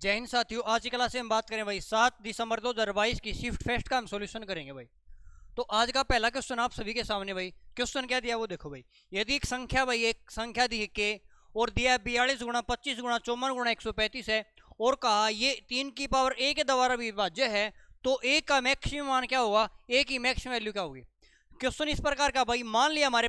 जय हिंद साथियों, आज की क्लास में हम बात करें भाई 7 दिसंबर 2022 की शिफ्ट फेस्ट का हम सॉल्यूशन करेंगे भाई। तो आज का पहला क्वेश्चन आप सभी के सामने भाई, क्वेश्चन क्या दिया वो देखो भाई। यदि एक संख्या भाई, एक संख्या दी के और दिया 42 गुणा 25 गुणा 54 गुणा 135 है और कहा ये 3 की पावर a के द्वारा विभाज्य है, तो a का मैक्सिमम मान क्या होगा, a की मैक्सिमम वैल्यू क्या होगी। क्वेश्चन इस प्रकार का भाई, मान लिया हमारे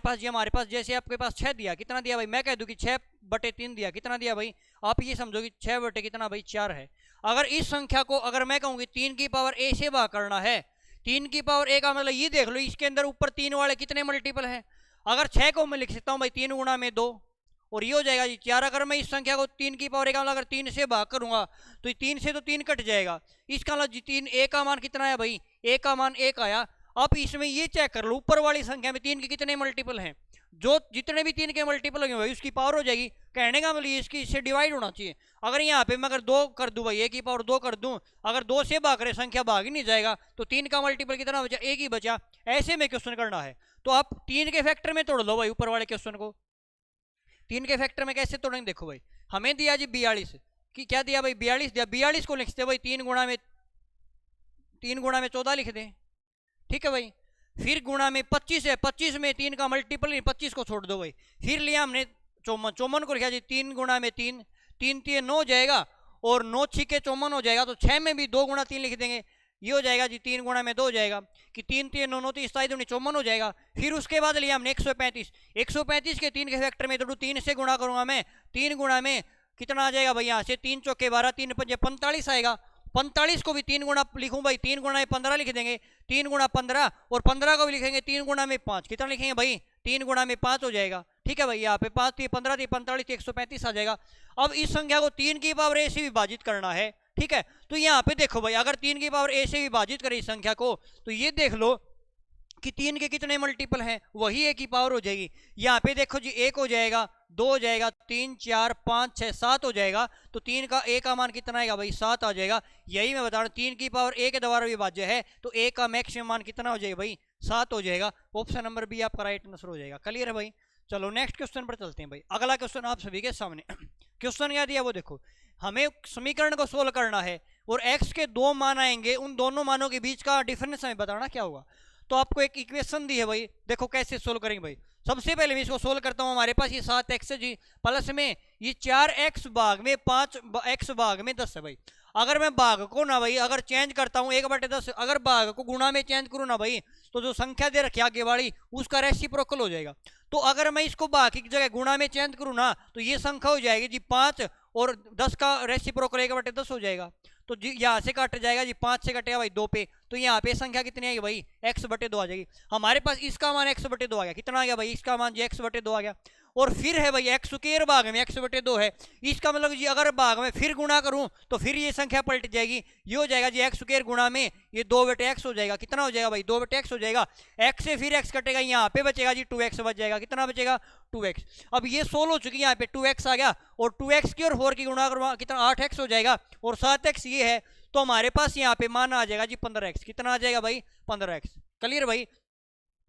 पास जैसे आपके पास 6 दिया, कितना दिया भाई, मैं कह दूं कि 6/3 दिया, कितना दिया भाई, आप ये समझो कि 6 बटे कितना भाई 4 है। अगर इस संख्या को अगर मैं कहूंगी 3 की पावर a से भाग करना है, 3 की पावर a का मतलब ये देख लो इसके अंदर ऊपर 3 वाले कितने मल्टीपल है। अगर 6 को मैं लिख सकता हूँ भाई 3 गुणा में 2 और ये हो जाएगा जी 4। अगर मैं इस संख्या को 3 की पावर a का मतलब अगर 3 से भाग करूंगा तो 3 से तो 3 कट जाएगा, इसका मतलब जी 3 a का मान कितना है भाई, a का मान 1 आया। अब इसमें ये चेक कर लो ऊपर वाली संख्या में 3 के कितने मल्टीपल हैं, जो जितने भी 3 के मल्टीपल होंगे भाई उसकी पावर हो जाएगी। कहने का मतलब इसकी इससे डिवाइड होना चाहिए। अगर यहाँ पे मैं अगर 2 कर दूं भाई, a की पावर 2 कर दूं, अगर 2 से भाग रहे संख्या भाग ही नहीं जाएगा, तो 3 का मल्टीपल कितना बचा, 1 ही बचा। ऐसे में क्वेश्चन करना है तो आप 3 के फैक्टर में तोड़ लो भाई ऊपर वाले क्वेश्चन को। 3 के फैक्टर में कैसे तोड़ेंगे, देखो भाई हमें दिया जी 42 कि क्या दिया भाई, 42 दिया, 42 को लिखते भाई 3 गुणा में 14 लिख दें, ठीक है भाई। फिर गुणा में 25 है, 25 में 3 का मल्टीपल 25 को छोड़ दो भाई। फिर लिया हमने 54, 54 को लिखा जी 3 गुणा में 3, 3 3 9 जाएगा और 9 छिके 54 हो जाएगा, तो 6 में भी 2 गुणा 3 लिख देंगे, ये हो जाएगा जी 3 गुणा में 2 हो जाएगा कि 3 3 9 9 23 54 हो जाएगा। फिर उसके बाद लिया हमने 135, 135 के 3 के फैक्टर में तो 3 से गुणा करूंगा मैं, 3 गुणा में कितना आ जाएगा भाई, यहाँ से 3 चौके 12, 3 पंजे 45 आएगा। 45 को भी 3 गुणा लिखूं भाई, 3 गुणा में 15 लिख देंगे, 3 गुणा 15, और 15 को भी लिखेंगे 3 गुणा में 5, कितना लिखेंगे भाई, 3 गुणा में 5 हो जाएगा, ठीक है भाई। यहाँ पे 5 थी 15 थी 45 थी 135 आ जाएगा। अब इस संख्या को 3 की पावर a से विभाजित करना है, ठीक है। तो यहाँ पे देखो भाई अगर 3 की पावर a से विभाजित करें इस संख्या को, तो ये देख लो कि 3 के कितने मल्टीपल हैं, वही a की पावर हो जाएगी। यहाँ पे देखो जी 1 हो जाएगा, 2 हो जाएगा, 3 4 5 6 7 हो जाएगा, तो 3 का a का मान कितना आएगा भाई, 7 आ जाएगा। यही मैं बता रहा हूँ 3 की पावर a के द्वारा विभाज्य है, तो a का मैक्सिमम मान कितना हो जाएगा भाई, 7 हो जाएगा। ऑप्शन नंबर बी आपका राइट आंसर हो जाएगा। क्लियर है भाई। चलो नेक्स्ट क्वेश्चन पर चलते हैं भाई। अगला क्वेश्चन आप सभी के सामने क्वेश्चन क्या दिया वो देखो, हमें समीकरण को सोल्व करना है और x के 2 मान आएंगे, उन दोनों मानों के बीच का डिफरेंस हमें बताना क्या होगा। तो आपको एक इक्वेशन दी है भाई, देखो कैसे सोल्व करेंगे भाई। सबसे पहले मैं इसको सोल्व करता हूं। हमारे पास ये 7x है जी, प्लस में ये 4x भाग में 5x भाग में 10 है भाई। अगर मैं भाग को ना भाई अगर चेंज करता हूं 1/10, अगर भाग को गुणा में चेंज करूं ना भाई, तो जो संख्या दे रखी आगे वाली उसका रेसिप्रोकल हो जाएगा। तो अगर मैं इसको भाग की जगह गुणा में चेंज करूं ना, तो ये संख्या हो जाएगी जी 5 और 10 का रेसिप्रोकल 1/10 हो जाएगा। तो जी यहाँ से कट जाएगा जी, 5 से कटेगा भाई 2 पे, तो यहाँ पे संख्या कितनी आएगी भाई, x/2 आ जाएगी। हमारे पास इसका मान x/2 आ गया, कितना आ गया भाई, इसका मान जी x/2 आ गया। और फिर है भाई x स्क्वायर भाग में x/2 है, इसका मतलब जी अगर भाग में फिर गुणा करूं तो फिर ये संख्या पलट जाएगी, ये हो जाएगा जी x स्क्वायर गुणा में ये 2/x हो जाएगा, कितना हो जाएगा भाई 2/x हो जाएगा। x से फिर x कटेगा, यहाँ पे बचेगा जी 2x बच जाएगा, कितना बचेगा 2x। अब ये 16 हो चुकी है, यहाँ पे 2x आ गया और 2x की और 4 की गुणा करूंगा कितना 8x हो जाएगा, और 7x ये है, तो हमारे पास यहाँ पे मान आ जाएगा जी 15x, कितना आ जाएगा भाई 15x। क्लियर भाई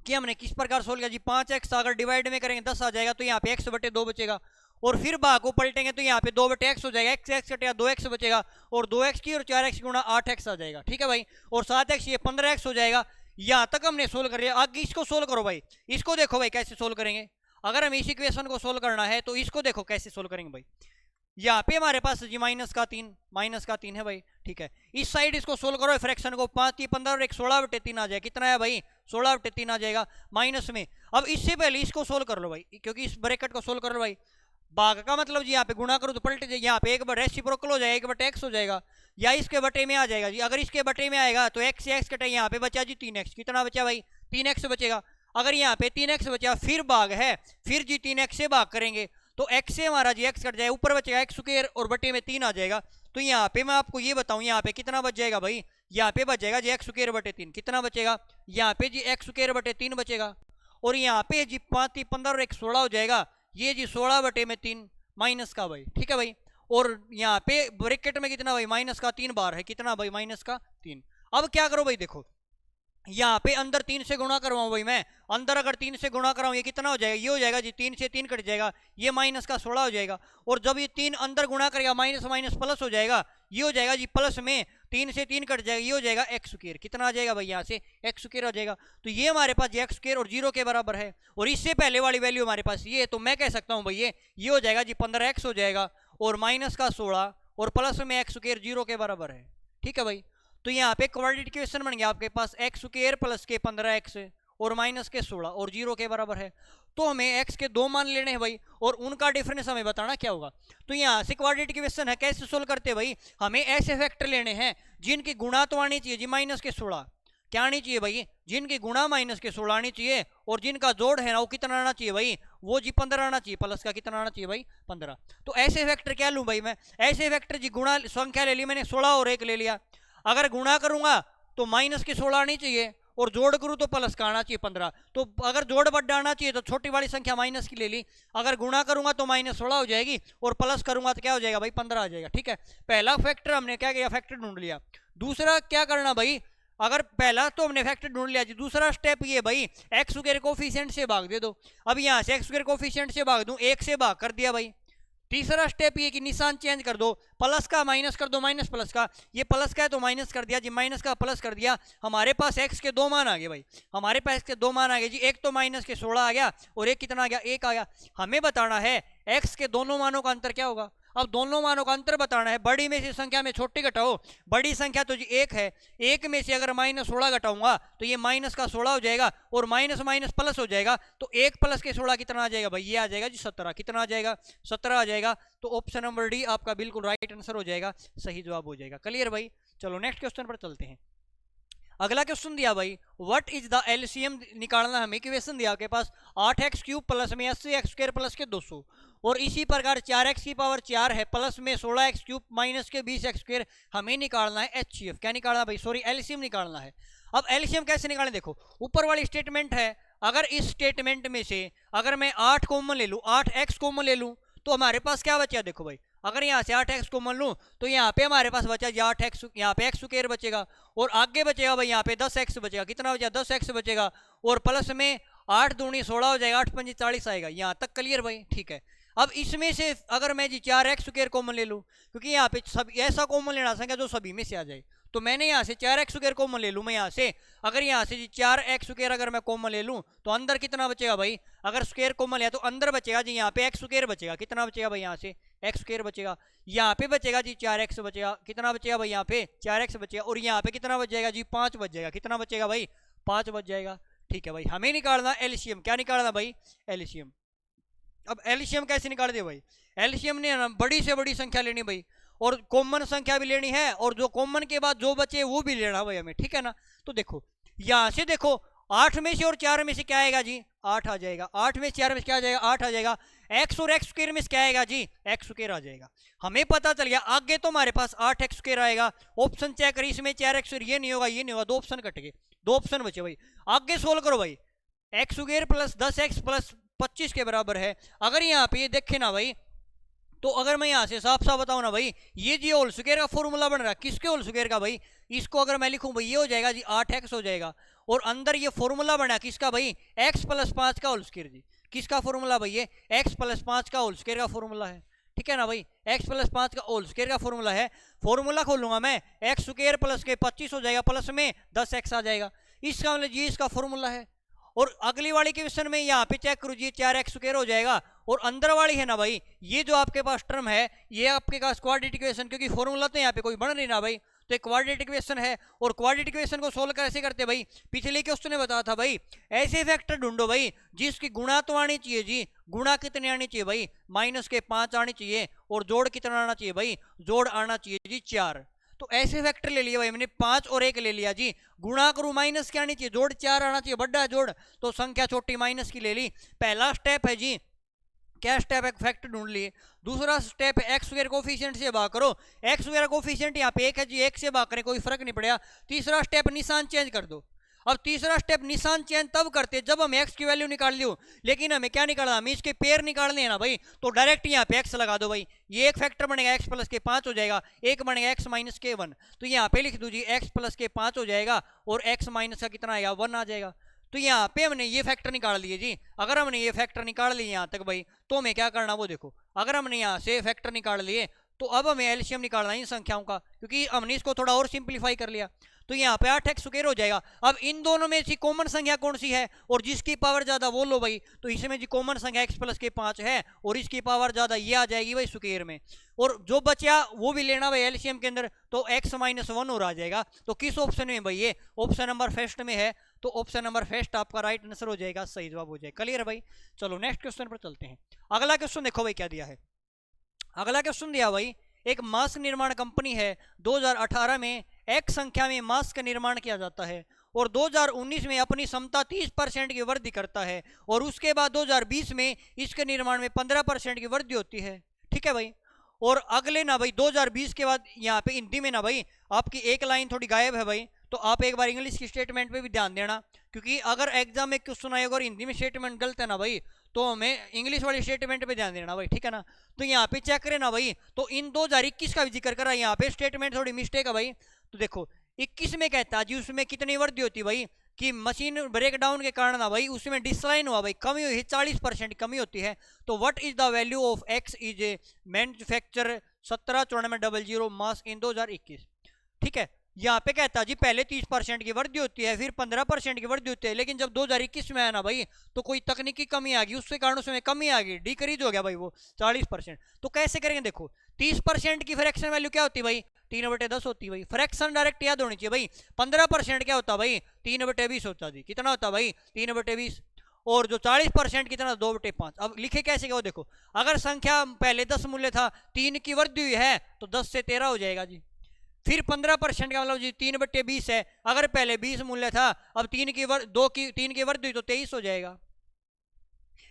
कि हमने किस प्रकार सोल्व किया जी, 5x अगर डिवाइड में करेंगे 10 आ जाएगा, तो यहाँ पे x/2 बचेगा, और फिर भाग को पलटेंगे तो यहाँ पे 2/x हो जाएगा, x कटेगा 2x बचेगा, और 2x की और 4x की गुणा 8x आ जाएगा, ठीक है भाई। और 7x ये 15x हो जाएगा। यहाँ तक हमने सोल्व कर लिया, आगे इसको सोल्व करो भाई। इसको देखो भाई कैसे सोल्व करेंगे, अगर हम इस इक्वेशन को सोल्व करना है तो इसको देखो कैसे सोल्व करेंगे भाई। यहाँ पे हमारे पास जी -3 है भाई, ठीक है। इस साइड इसको सोल्व करो फ्रैक्शन को, 5 3 15 और 1 16/3 आ जाएगा, कितना है भाई 16/3 आ जाएगा माइनस में। अब इससे पहले इसको सोल्व कर लो भाई, क्योंकि इस ब्रैकेट को सोल्व कर लो भाई। भाग का मतलब जी यहाँ पे गुणा करो तो पलट जाए, यहाँ पे 1 रेसिप्रोकल हो जाएगा 1/x हो जाएगा, या इसके बटे में आ जाएगा जी। अगर इसके बटे में आएगा तो x से x कटे, यहाँ पे बचा जी 3x, कितना बचा भाई 3x बचेगा। अगर यहाँ पे 3x बचा फिर भाग है, फिर जी 3x से भाग करेंगे तो x से हमारा जी x कट जाएगा, ऊपर बचेगा x स्क्वायर और बटे में 3 आ जाएगा। तो यहाँ पे मैं आपको ये बताऊं यहाँ पे कितना बच जाएगा भाई, यहाँ पे बच जाएगा जी x स्क्वायर बटे 3, कितना बचेगा यहाँ पे जी x स्क्वायर बटे 3 बचेगा, और यहाँ पे जी 5 3 15 और 1 16 हो जाएगा, ये जी 16/3 माइनस का भाई, ठीक है भाई। और यहाँ पे ब्रैकेट में कितना भाई -3 बार है, कितना भाई -3। अब क्या करो भाई देखो, यहाँ पे अंदर 3 से गुणा करवाऊं भाई मैं, अंदर अगर 3 से गुणा कराऊं ये कितना हो जाएगा, ये हो जाएगा जी 3 से 3 कट जाएगा, ये माइनस का 16 हो जाएगा। और जब ये 3 अंदर गुणा करेगा माइनस माइनस प्लस हो जाएगा, ये हो जाएगा जी प्लस में 3 से 3 कट जाएगा, ये हो जाएगा एक्स स्क्वायर। कितना आ जाएगा भाई यहाँ से एक्स स्क्वायर आ जाएगा। तो ये हमारे पास एक्स स्क्वायर और 0 के बराबर है, और इससे पहले वाली वैल्यू हमारे पास ये, तो मैं कह सकता हूँ भाई ये हो जाएगा जी 15x हो जाएगा, और माइनस का 16 और प्लस में एक्स स्क्वायर 0 के बराबर है। ठीक है भाई, तो यहाँ पे क्वाड्रेटिक इक्वेशन बन गया आपके पास एक्स स्क्वायर प्लस के 15x और माइनस के 16 और 0 के बराबर है। तो हमें x के 2 मान लेने हैं भाई, और उनका डिफरेंस हमें बताना क्या होगा। तो यहाँ से क्वाड्रेटिक इक्वेशन है, कैसे सोल्व करते हैं भाई, हमें ऐसे फैक्टर लेने हैं जिनकी गुणा तो आनी चाहिए जी माइनस के 16, क्या आनी चाहिए भाई, जिनकी गुणा माइनस के 16 आनी चाहिए, और जिनका जोड़ है ना वो कितना आना चाहिए भाई, वो जी 15 आना चाहिए, प्लस का कितना आना चाहिए भाई 15। तो ऐसे फैक्टर क्या लूँ भाई मैं, ऐसे फैक्टर जी गुणा संख्या ले ली मैंने 16 और 1 ले लिया, अगर गुणा करूंगा तो माइनस की 16 आनी चाहिए, और जोड़ करूं तो प्लस का आना चाहिए 15। तो अगर जोड़ बड़ा आना चाहिए तो छोटी वाली संख्या माइनस की ले ली, अगर गुणा करूंगा तो माइनस 16 हो जाएगी, और प्लस करूंगा तो क्या हो जाएगा भाई 15 आ जाएगा। ठीक है, पहला फैक्टर हमने क्या किया, फैक्टर ढूंढ लिया। दूसरा क्या करना भाई, अगर पहला तो हमने फैक्टर ढूंढ लिया जी, दूसरा स्टेप ये भाई एक्स स्क्वायर कोफिशिएंट से भाग दे दो। अब यहाँ से एक्स स्क्वायर कोफिशिएंट से भाग दूं, 1 से भाग कर दिया भाई। तीसरा स्टेप ये कि निशान चेंज कर दो, प्लस का माइनस कर दो, माइनस प्लस का, ये प्लस का है तो माइनस कर दिया जी, माइनस का प्लस कर दिया। हमारे पास एक्स के 2 मान आ गए भाई, हमारे पास एक्स के 2 मान आ गए जी, एक तो माइनस के 16 आ गया, और एक कितना आ गया, 1 आ गया। हमें बताना है एक्स के दोनों मानों का अंतर क्या होगा। अब दोनों मानों का अंतर बताना है, बड़ी में से संख्या में छोटी घटाओ, बड़ी संख्या तो जी 1 है, 1 में से अगर माइनस 16 घटाऊंगा तो ये माइनस का 16 हो जाएगा, और माइनस माइनस प्लस हो जाएगा, तो 1 प्लस के 16 कितना आ जाएगा भाई, ये आ जाएगा जी 17। कितना आ जाएगा, 17 आ जाएगा। तो ऑप्शन नंबर डी आपका बिल्कुल राइट आंसर हो जाएगा, सही जवाब हो जाएगा। क्लियर भाई, चलो नेक्स्ट क्वेश्चन पर चलते हैं। अगला क्वेश्चन दिया भाई, व्हाट इज द एलसीएम निकालना है हमें, इक्वेशन दिया आपके पास 8x क्यूब प्लस में 80x स्क्वायर प्लस के 200, और इसी प्रकार 4x की पावर 4 है प्लस में 16x क्यूब माइनस के 20x स्क्वायर, हमें निकालना है एचसीएफ। क्या निकालना भाई, सॉरी एलसीएम निकालना है। अब एलसीएम कैसे निकालें, देखो ऊपर वाली स्टेटमेंट है, अगर इस स्टेटमेंट में से अगर मैं 8 कॉमन ले लूँ, 8x कॉमन ले लूँ, तो हमारे पास क्या बचा, देखो भाई अगर यहाँ से 8x कॉमन लूँ तो यहाँ पे हमारे पास बचा 8x, यहाँ पे x स्क्वायर बचेगा, और आगे बचेगा भाई यहाँ पे 10x बचेगा, कितना बचा 10x बचेगा, और प्लस में 8 दूनी 16 हो जाएगा, 8 पंजी 40 आएगा। यहाँ तक क्लियर भाई, ठीक है। अब इसमें से अगर मैं जी 4x स्क्वायर कॉमन ले लूँ, क्योंकि यहाँ पे सब ऐसा कॉमन लेना संख्या जो सभी में से आ जाए, तो मैंने यहाँ से 4x स्क्वायर कॉमन ले लूँ मैं यहाँ से, अगर यहाँ से जी 4x स्क्वायर अगर मैं कॉमन ले लूँ तो अंदर कितना बचेगा भाई, अगर स्क्वायर कॉमन लिया तो अंदर बचेगा जी यहाँ पे x स्क्वायर बचेगा, कितना बचेगा भाई यहाँ से x स्क्वायर बचेगा, यहाँ पे बचेगा जी 4x बचेगा, कितना बचेगा भाई यहाँ पे 4x बचेगा, और यहाँ पे कितना बच जाएगा जी 5 बच जाएगा, कितना बचेगा भाई 5 बच जाएगा। ठीक है भाई, हमें निकालना एलसीएम, क्या निकालना भाई एलसीएम। अब एलसीएम कैसे निकाल दे भाई, एलसीएम ने ना बड़ी से बड़ी संख्या लेनी भाई, और कॉमन संख्या भी लेनी है, और जो कॉमन के बाद जो बचे वो भी लेना भाई हमें, ठीक है ना। तो देखो यहाँ से देखो 8 में से और 4 में से क्या आएगा जी 8 आ जाएगा, 8 में से 4 में से क्या आ जाएगा 8 आ जाएगा, x और x स्क्वायर में से क्या आएगा जी x स्क्वायर आ जाएगा। हमें पता चल गया आगे तो हमारे पास 8x स्क्वायर आएगा, ऑप्शन चेक करिए इसमें 4x स्क्वायर, ये नहीं होगा ये नहीं होगा, 2 ऑप्शन कट गए, 2 ऑप्शन बचे भाई। आगे सोल्व करो भाई, x square plus 10x plus 25 के बराबर है। अगर यहाँ पे ये देखे ना भाई, तो अगर मैं यहाँ से साफ साफ बताऊँ ना भाई, ये जी होल स्क्वायर का फॉर्मूला बन रहा है, किसके होल स्क्वायर का भाई, इसको अगर मैं लिखूँ भाई ये हो जाएगा जी 8x हो जाएगा, और अंदर ये फॉर्मूला बना किसका भाई x प्लस 5 का होल स्क्वायर जी, किसका फॉर्मूला भाई ये x प्लस 5 का होल स्क्वायर का फॉर्मूला है, ठीक है ना भाई, x प्लस 5 का होल स्क्वायर का फॉर्मूला है। फॉर्मूला खोलूंगा मैं, x स्क्वायर प्लस के 25 हो जाएगा, प्लस में 10x आ जाएगा, इसका मतलब ये इसका फॉर्मूला है। और अगली वाली क्वेश्चन में यहाँ पे चेक करो जी 4x स्क्वायर हो जाएगा, और अंदर वाली है ना भाई ये जो आपके पास टर्म है ये आपके पास क्वाड्रेटिक इक्वेशन, क्योंकि फॉर्मूला तो यहाँ पे कोई बन नहीं ना भाई, तो एक क्वाड्रेटिक इक्वेशन है। और क्वाड्रेटिक इक्वेशन को सोल्व कैसे करते भाई, पिछले क्वेश्चन ने बताया था भाई ऐसे फैक्टर ढूंढो भाई जिसकी गुणा तो आनी चाहिए जी, गुणा कितने आनी चाहिए भाई माइनस के 5 आनी चाहिए, और जोड़ कितना आना चाहिए भाई जोड़ आना चाहिए जी 4। तो ऐसे फैक्टर ले लिया भाई मैंने 5 और 1 ले लिया जी, गुणा करूं माइनस क्या आनी चाहिए जोड़ 4 आना चाहिए, बड़ा जोड़, तो संख्या छोटी माइनस की ले ली। पहला स्टेप है जी क्या स्टेप है फैक्टर ढूंढ लिए। दूसरा स्टेप है एक्स स्क्वायर कोफिशिएंट से भाग करो, एक्स स्क्वायर कोफिशिएंट यहाँ पे 1 है जी, 1 से भाग करें कोई फर्क नहीं पड़ेगा। तीसरा स्टेप निशान चेंज कर दो। अब तीसरा स्टेप निशान चेंज तब करते जब हम एक्स की वैल्यू निकाल ली हो, लेकिन हमें क्या निकालना, हमें इसके पेयर निकालने हैं ना भाई, तो डायरेक्ट यहाँ पे एक्स लगा दो भाई, ये एक फैक्टर बनेगा x प्लस के 5 हो जाएगा, एक बनेगा x माइनस के 1। तो यहाँ पे लिख दो जी x प्लस के 5 हो जाएगा और x माइनस का कितना आएगा 1 आ जाएगा। तो यहाँ पे हमने ये फैक्टर निकाल लिए जी। अगर हमने ये फैक्टर निकाल लिए यहाँ तक भाई, तो हमें क्या करना वो देखो। अगर हमने यहाँ से फैक्टर निकाल लिए तो अब हमें एलसीएम निकालना है इन संख्याओं का, क्योंकि हमने इसको थोड़ा और सिंप्लीफाई कर लिया। तो यहाँ पे 8x स्क्वायर हो जाएगा। अब इन दोनों में से कॉमन संख्या कौन सी है और जिसकी पावर ज्यादा वो लो भाई। तो इसमें जी कॉमन संख्या x प्लस के 5 है और इसकी पावर ज्यादा ये आ जाएगी भाई स्क्वायर में, और जो बचा वो भी लेना भाई एलसीएम के अंदर, तो x माइनस 1 और आ जाएगा। तो किस ऑप्शन में भाई, ये ऑप्शन नंबर फर्स्ट में है, तो ऑप्शन नंबर फर्स्ट आपका राइट आंसर हो जाएगा, सही जवाब हो जाएगा। क्लियर भाई। चलो नेक्स्ट क्वेश्चन पर चलते हैं। अगला क्वेश्चन देखो भाई क्या दिया है। अगला क्वेश्चन दिया भाई, एक मास्क निर्माण कंपनी है, 2018 में x संख्या में मास्क का निर्माण किया जाता है और 2019 में अपनी क्षमता 30% की वृद्धि करता है और उसके बाद 2020 में इसके निर्माण में 15% की वृद्धि होती है। ठीक है भाई। और अगले ना भाई 2020 के बाद यहाँ पे हिंदी में ना भाई आपकी एक लाइन थोड़ी गायब है भाई, तो आप एक बार इंग्लिश की स्टेटमेंट पे भी ध्यान देना, क्योंकि अगर एग्जाम में क्वेश्चन आएगा और हिंदी में स्टेटमेंट गलत है ना भाई, तो हमें इंग्लिश वाली स्टेटमेंट पे ध्यान देना भाई, ठीक है ना। तो यहाँ पे चेक करें ना भाई, तो इन 2021 का भी जिक्र करा, यहाँ पे स्टेटमेंट थोड़ी मिस्टेक है भाई। तो देखो 21 में कहता है जी उसमें कितनी वृद्धि होती भाई, कि मशीन ब्रेकडाउन के कारण ना भाई उसमें डिसलाइन हुआ भाई, कमी हुई, 40% कमी होती है। तो what is the value of x is a manufacture 179400 मास इन 2021। ठीक है। यहाँ पे कहता है जी पहले 30% की वृद्धि होती है, फिर 15% की वृद्धि होती है, लेकिन जब 2021 में आया ना भाई तो कोई तकनीकी कमी आ गई, उसके कारण उसमें कमी आ गई, डिक्रीज हो गया भाई वो 40%। तो कैसे करेंगे देखो, 30% की फ्रैक्शन वैल्यू क्या होती है भाई, 3/10 होती है भाई। फ्रैक्शन डायरेक्ट याद होनी चाहिए भाई। 15% क्या होता है भाई, 3/20 होता है जी। कितना होता है भाई, 3/20। और जो 40% कितना, 2/5। अब लिखे कैसे क्या, वो देखो, अगर संख्या पहले 10 मूल्य था, 3 की वृद्धि हुई है तो 10 से 13 हो जाएगा जी। फिर 15% का मतलब जी 3/20 है, अगर पहले 20 मूल्य था, अब 3 की वृद्धि हुई तो 23 हो जाएगा।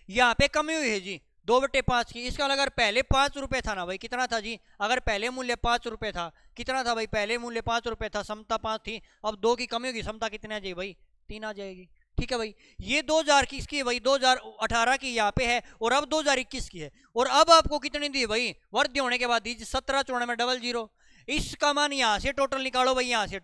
यहाँ पे कमी हुई है जी 2/5 की। इसका अगर पहले 5 रुपए था ना भाई, कितना था जी, अगर पहले मूल्य 5 रुपए था, कितना था भाई, पहले मूल्य 5 रुपए था, क्षमता 5 थी, अब 2 की कमी होगी, क्षमता कितनी आ जाएगी भाई, 3 आ जाएगी। ठीक है भाई। ये 2021 की है भाई, 2018 की यहाँ पे है, और अब 2021 की है। और अब आपको कितनी दी भाई, वृद्धि होने के बाद दी 179400। इसका मान यहाँ से टोटल निकालो भाई, यहाँ से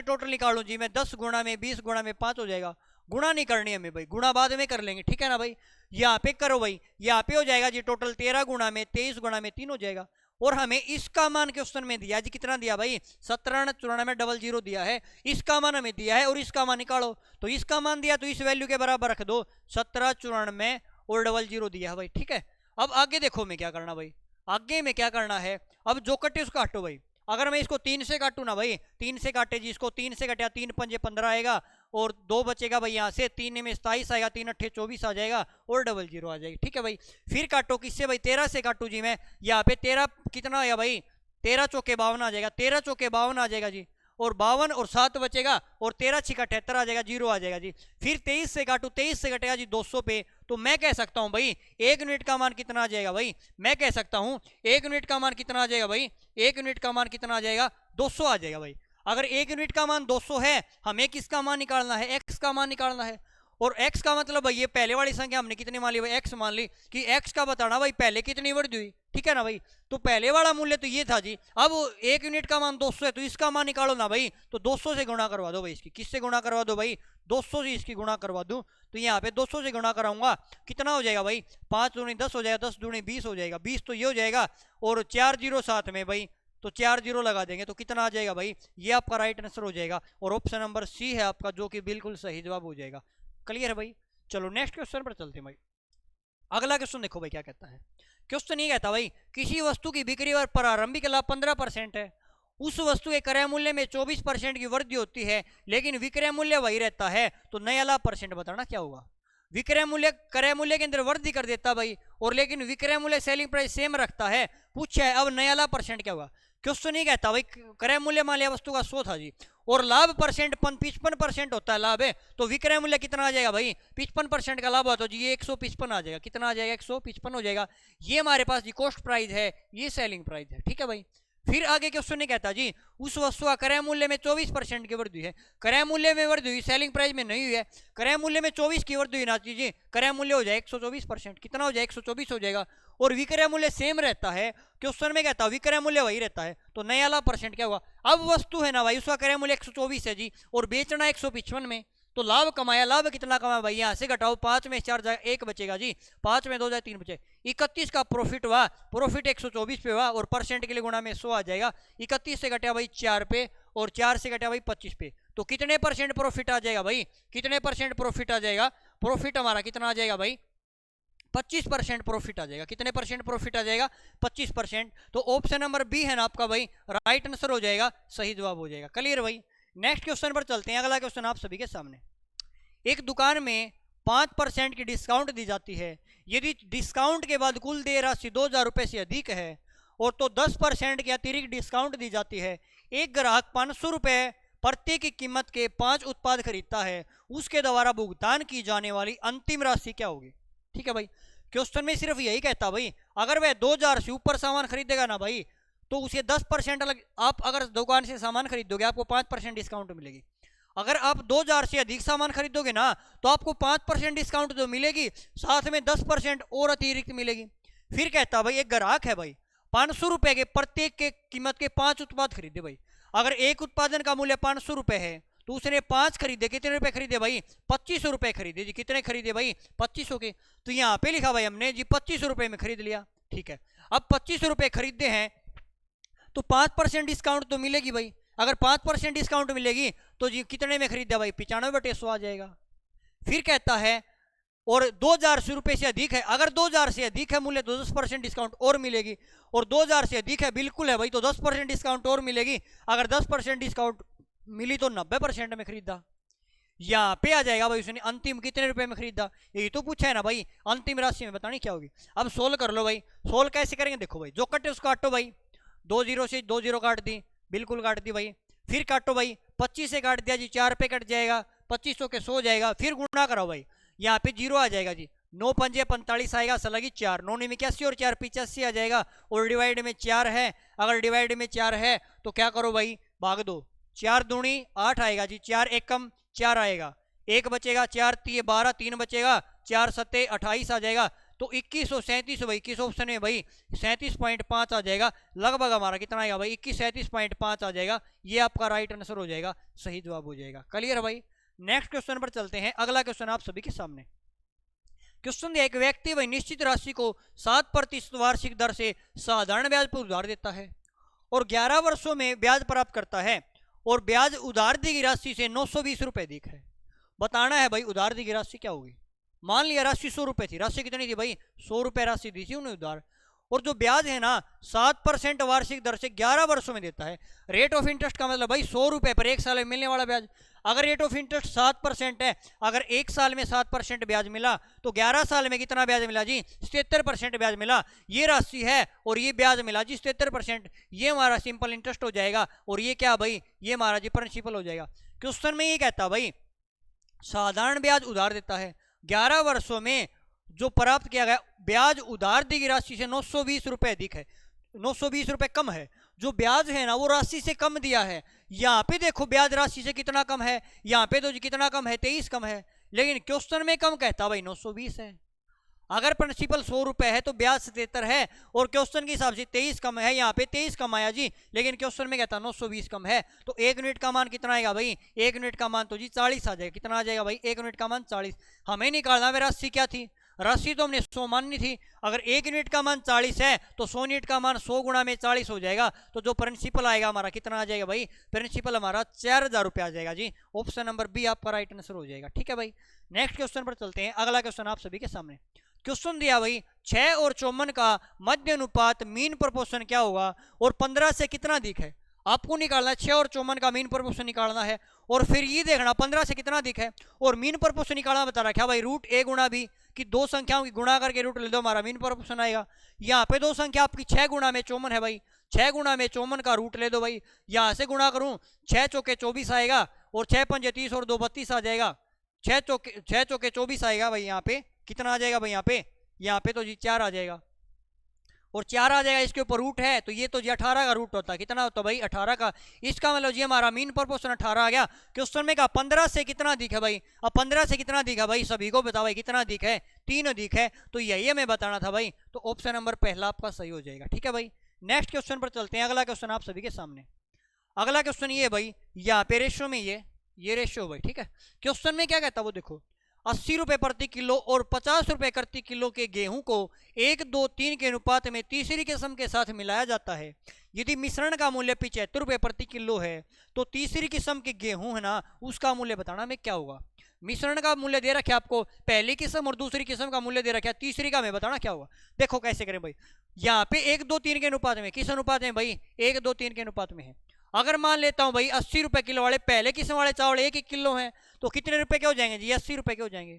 टोटल निकालो जी। मैं 10 गुणा में 20 गुणा में 5 हो जाएगा। गुणा नहीं करनी हमें भाई, गुणा बाद में कर लेंगे, ठीक है ना भाई। यहाँ पे करो भाई, यहाँ पे हो जाएगा जी टोटल 13 गुणा में 23 गुणा में 3 हो जाएगा। और हमें इसका मान क्वेश्चन में दिया जी, कितना दिया भाई, 179400 दिया है। इसका मान हमें दिया है और इसका मान निकालो। तो इसका मान दिया तो इस वैल्यू के बराबर रख दो, 1794 और 00 दिया है भाई। ठीक है। अब आगे देखो मैं क्या करना भाई, आगे में क्या करना है, अब जो कटे उसको काटो भाई। अगर मैं इसको 3 से काटू ना भाई, 3 से काटे जी, इसको 3 से कटा, 3 पंजे 15 आएगा और 2 बचेगा भाई, यहाँ से 3 में 27 आएगा, 3 अट्ठे 24 आ जाएगा और 00 आ जाएगी। ठीक है भाई। फिर काटो किससे भाई, 13 से काटू जी मैं। यहाँ पे 13 कितना आया भाई, 13 चौके 52 आ जाएगा, 13 चौके 52 आ जाएगा जी, और 52 और 7 बचेगा, और 13 छिका 78 आ जाएगा, 0 आ जाएगा जी। फिर 23 से काटू, 23 से कटेगा जी 200 पे। तो मैं कह सकता हूं भाई 1 यूनिट का मान कितना आ जाएगा भाई, मैं कह सकता हूं 1 यूनिट का मान कितना आ जाएगा भाई, 1 यूनिट का मान कितना आ जाएगा, 200 आ जाएगा भाई। अगर 1 यूनिट का मान 200 है, हमें किसका मान निकालना है, x का मान निकालना है। और x का मतलब भाई ये पहले वाली संख्या हमने कितनी मान ली भाई, x मान ली, कि x का बताना भाई पहले कितनी वृद्धि हुई। ठीक है ना भाई। तो पहले वाला मूल्य तो ये था जी। अब 1 यूनिट का मान 200 है, तो इसका मान निकालो ना भाई, तो 200 से गुणा करवा दो भाई इसकी। किससे गुणा करवा दो भाई, 200 से इसकी गुणा करवा दूं। तो यहाँ पे 200 से गुणा कराऊंगा, कितना हो जाएगा भाई, 5 दूनी 10 हो जाएगा, 10 दूनी 20 हो जाएगा, 20 तो ये हो जाएगा, और 4 जीरो साथ में भाई, तो 4 जीरो लगा देंगे तो कितना आ जाएगा भाई, ये आपका राइट आंसर हो जाएगा। और ऑप्शन नंबर सी है आपका, जो कि बिल्कुल सही जवाब हो जाएगा। क्लियर है भाई। चलो नेक्स्ट क्वेश्चन पर चलते हैं भाई। अगला क्वेश्चन देखो भाई क्या कहता है। क्वेश्चन ये कहता भाई, किसी वस्तु की बिक्री पर प्रारंभिक लाभ 15% है, उस वस्तु के क्रय मूल्य में 24% की वृद्धि होती है, लेकिन विक्रय मूल्य वही रहता है, तो नया लाभ परसेंट बताना क्या होगा। विक्रय मूल्य क्रय मूल्य के अंदर वृद्धि कर देता भाई, और लेकिन विक्रय मूल्य सेलिंग प्राइस सेम रखता है। पूछा है अब नया लाभ परसेंट क्या होगा। क्वेश्चन नहीं कहता भाई क्रय मूल्य मान लिया वस्तु का 100 था जी, और लाभ परसेंट 55% होता है लाभ है, तो विक्रय मूल्य कितना आ जाएगा भाई, 55% का लाभ हुआ तो जी ये 155 आ जाएगा। कितना आ जाएगा, 155 हो जाएगा। ये हमारे पास जी कॉस्ट प्राइस है, ये सेलिंग प्राइस है। ठीक है भाई। फिर आगे क्वेश्चन नहीं कहता जी उस वस्तु का क्रय मूल्य में 24% की वृद्धि है, क्रय मूल्य में वृद्धि हुई, सेलिंग प्राइस में नहीं हुई है। क्रय मूल्य में 24 की वृद्धि हुई ना जी, क्रय मूल्य हो जाए 124%, कितना हो जाए 124 हो जाएगा। और विक्रय मूल्य सेम रहता है, क्वेश्चन में कहता है विक्रय मूल्य वही रहता है, तो नया वाला परसेंट क्या हुआ। अब वस्तु है ना भाई, उसका क्रय मूल्य 124 है जी और बेचना 155 में, तो लाभ कमाया, लाभ कितना कमाया भाई, यहाँ से घटाओ 5 में 4 जाए 1 बचेगा जी, 5 में 2 जाए 3 बचे, 31 का प्रॉफिट हुआ, प्रॉफिट 124 पे हुआ और परसेंट के लिए गुणा में 100 आ जाएगा। 31 से घटा भाई 4 पे और 4 से घटा भाई 25 पे, तो कितने परसेंट प्रॉफिट आ जाएगा भाई, कितने परसेंट प्रॉफिट आ जाएगा, प्रॉफिट हमारा कितना आ जाएगा भाई 25% प्रॉफिट आ जाएगा। कितने परसेंट प्रॉफिट आ जाएगा 25%। तो ऑप्शन नंबर बी है ना आपका भाई राइट आंसर हो जाएगा, सही जवाब हो जाएगा। क्लियर भाई। नेक्स्ट क्वेश्चन पर चलते हैं। अगला क्वेश्चन आप सभी के सामने, एक दुकान में 5% की डिस्काउंट दी जाती है, यदि डिस्काउंट के बाद कुल देय राशि 2000 रुपये से अधिक है और तो 10% की अतिरिक्त डिस्काउंट दी जाती है, एक ग्राहक 500 रुपये प्रत्येक की कीमत के 5 उत्पाद खरीदता है, उसके द्वारा भुगतान की जाने वाली अंतिम राशि क्या होगी। ठीक है भाई, क्वेश्चन में सिर्फ यही कहता भाई अगर वह 2000 से ऊपर सामान खरीदेगा ना भाई तो उसे 10% अलग, आप अगर दुकान से सामान खरीदोगे आपको 5% डिस्काउंट मिलेगी, अगर आप 2000 से अधिक सामान खरीदोगे ना तो आपको 5% डिस्काउंट तो मिलेगी, साथ में 10% और अतिरिक्त मिलेगी। फिर कहता भाई एक ग्राहक है भाई 500 रुपए के प्रत्येक के कीमत के 5 उत्पाद खरीदे भाई, अगर एक उत्पादन का मूल्य 500 रुपए है तो उसने 5 खरीदे, कितने रुपए खरीदे भाई 2500 रुपए खरीदे जी, कितने खरीदे भाई 2500 के, तो यहाँ पे लिखा भाई हमने जी 2500 रुपए में खरीद लिया। ठीक है, अब 2500 रुपए खरीदते हैं तो 5% डिस्काउंट तो मिलेगी भाई, अगर 5% डिस्काउंट मिलेगी तो जी कितने में खरीदा भाई 95/100 आ जाएगा। फिर कहता है और 2000 रुपए से अधिक है, अगर 2000 से अधिक है मूल्य तो 10% डिस्काउंट और मिलेगी, और 2000 से अधिक है बिल्कुल है भाई तो 10% डिस्काउंट और मिलेगी, अगर 10% डिस्काउंट मिली तो 90% में खरीदा। यहाँ पे आ जाएगा भाई उसने अंतिम कितने रुपए में खरीदा, यही तो पूछा है ना भाई, अंतिम राशि में बतानी क्या होगी। अब सोल्व कर लो भाई, सोल्व कैसे करेंगे देखो भाई, जो कटे उसको काटो भाई, 2 0 से 2 0 काट दी, बिल्कुल काट दी भाई, फिर काटो भाई 25 से काट दिया जी 4 पे कट जाएगा, 2500 के 100 जाएगा, फिर गुणा कराओ भाई, यहाँ पे 0 आ जाएगा जी, 9 पंजे 45 आएगा, सलगी 4, 9 में 81 और 4 85 आ जाएगा, और डिवाइड में 4 है, अगर डिवाइड में 4 है तो क्या करो भाई भाग दो, 4 दूनी 8 आएगा जी, 4 एक कम 4 आएगा, 1 बचेगा, 4 3 12, 3 बचेगा, 4 7 28 आ जाएगा, तो 2137 भाई, किस ऑप्शन में भाई 37.5 आ जाएगा, लगभग हमारा कितना आएगा भाई 2137.5 आ जाएगा, ये आपका राइट आंसर हो जाएगा, सही जवाब हो जाएगा। क्लियर है भाई। नेक्स्ट क्वेश्चन पर चलते हैं। अगला क्वेश्चन आप सभी के सामने, क्वेश्चन दिया एक व्यक्ति वही निश्चित राशि को 7% वार्षिक दर से साधारण ब्याज पर उधार देता है और 11 वर्षों में ब्याज प्राप्त करता है, और ब्याज उधार दी गई राशि से 920 रुपए अधिक है। बताना है भाई उधार दी गई राशि क्या होगी। मान लिया राशि 100 रुपए थी, राशि कितनी थी भाई 100 रुपए राशि दी थी उन्हें उधार, और जो ब्याज है ना 7% वार्षिक दर से 11 वर्षों में देता है। रेट ऑफ इंटरेस्ट का मतलब भाई 100 रुपए पर 1 साल में मिलने वाला ब्याज, अगर रेट ऑफ इंटरेस्ट 7% है, अगर 1 साल में 7% ब्याज मिला तो 11 साल में कितना ब्याज मिला जी 77% ब्याज मिला, ये राशि है और ये ब्याज मिला जी 77%, ये हमारा सिंपल इंटरेस्ट हो जाएगा, और ये क्या भाई ये हमारा जी प्रिंसिपल हो जाएगा। क्वेश्चन में ये कहता भाई साधारण ब्याज उधार देता है, 11 वर्षों में जो प्राप्त किया गया ब्याज उधार दी गई राशि से 920 रुपए अधिक है, 920 रुपए कम है, जो ब्याज है ना वो राशि से कम दिया है। यहाँ पे देखो ब्याज राशि से कितना कम है, यहाँ पे तो कितना कम है 23 कम है, लेकिन क्वेश्चन में कम कहता भाई 920 है। अगर प्रिंसिपल 100 रुपए है तो ब्याज 77 है, और क्वेश्चन के हिसाब से 23 कम है, यहाँ पे 23 कम आया जी, लेकिन क्वेश्चन में कहता 920 कम है, तो 1 यूनिट का मान कितना आएगा भाई 1 यूनिट का मान तो जी 40 आ जाएगा। कितना आ जाएगा भाई 1 यूनिट का मान 40। हमें निकालना है राशि क्या थी, राशि तो हमने 100 माननी थी, अगर 1 यूनिट का मान 40 है तो 100 यूनिट का मान 100 गुणा में 40 हो जाएगा, तो जो प्रिंसिपल आएगा हमारा कितना आ जाएगा भाई प्रिंसिपल हमारा 4000 रुपये आ जाएगा जी। ऑप्शन नंबर बी आपका राइट आंसर हो जाएगा। ठीक है भाई, नेक्स्ट क्वेश्चन पर चलते हैं। अगला क्वेश्चन आप सभी के सामने, क्वेश्चन दिया भाई 6 और 54 का मध्य अनुपात मीन प्रोपोर्शन क्या होगा और 15 से कितना अधिक है। आपको निकालना है 6 और 54 का मीन प्रोपोर्शन निकालना है, और फिर ये देखना 15 से कितना अधिक है, और मीन प्रोपोर्शन निकालना बता रखा है भाई रूट ए गुणा बी की दो संख्याओं की गुणा करके रूट ले दो, हमारा मीन प्रोपोर्शन आएगा। यहाँ पे दो संख्या आपकी 6 गुणा में 54 है भाई, 6 गुणा में 54 का रूट ले दो भाई, यहाँ से गुणा करूँ 6 चौके 24 आएगा, और 6 पंजे 30 और 2 32 आ जाएगा, 6 चौके 24 आएगा भाई, यहाँ पे कितना आ जाएगा भाई यहाँ पे तो जी 4 आ जाएगा, और 4 आ जाएगा, इसके ऊपर रूट है तो ये तो जी 18 का रूट होता है, कितना होता है भाई 18 का। इसका मतलब जी हमारा मीन प्रोपोर्शन 18 आ गया। क्वेश्चन में कहा 15 से कितना अधिक है भाई, अब 15 से कितना अधिक है भाई, सभी को बताओ भाई कितना अधिक है, 3 अधिक है, तो यही हमें बताना था भाई। तो ऑप्शन नंबर पहला आपका सही हो जाएगा। ठीक है भाई, नेक्स्ट क्वेश्चन पर चलते हैं। अगला क्वेश्चन आप सभी के सामने, अगला क्वेश्चन ये भाई, यहाँ पे रेशियो में ये रेशियो भाई। ठीक है, क्वेश्चन में क्या कहता है वो देखो, 80 रुपए प्रति किलो और 50 रुपए प्रति किलो के गेहूं को 1, 2, 3 के अनुपात में तीसरी किस्म के साथ मिलाया जाता है। यदि मिश्रण का मूल्य 75 रुपए प्रति किलो है तो तीसरी किस्म के गेहूं है ना, उसका मूल्य बताना में क्या होगा। मिश्रण का मूल्य दे रखा है आपको, पहली किस्म और दूसरी किस्म का मूल्य दे रखा है, तीसरी का हमें बताना क्या होगा। देखो कैसे करें भाई, यहाँ पे 1, 2, 3 के अनुपात में, किस अनुपात में भाई, 1, 2, 3 के अनुपात में है। अगर मान लेता हूं भाई 80 रुपए किलो वाले पहले किस्म वाले चावल 1 किलो हैं, तो कितने रुपए के हो जाएंगे जी, 80 रुपए के हो जाएंगे।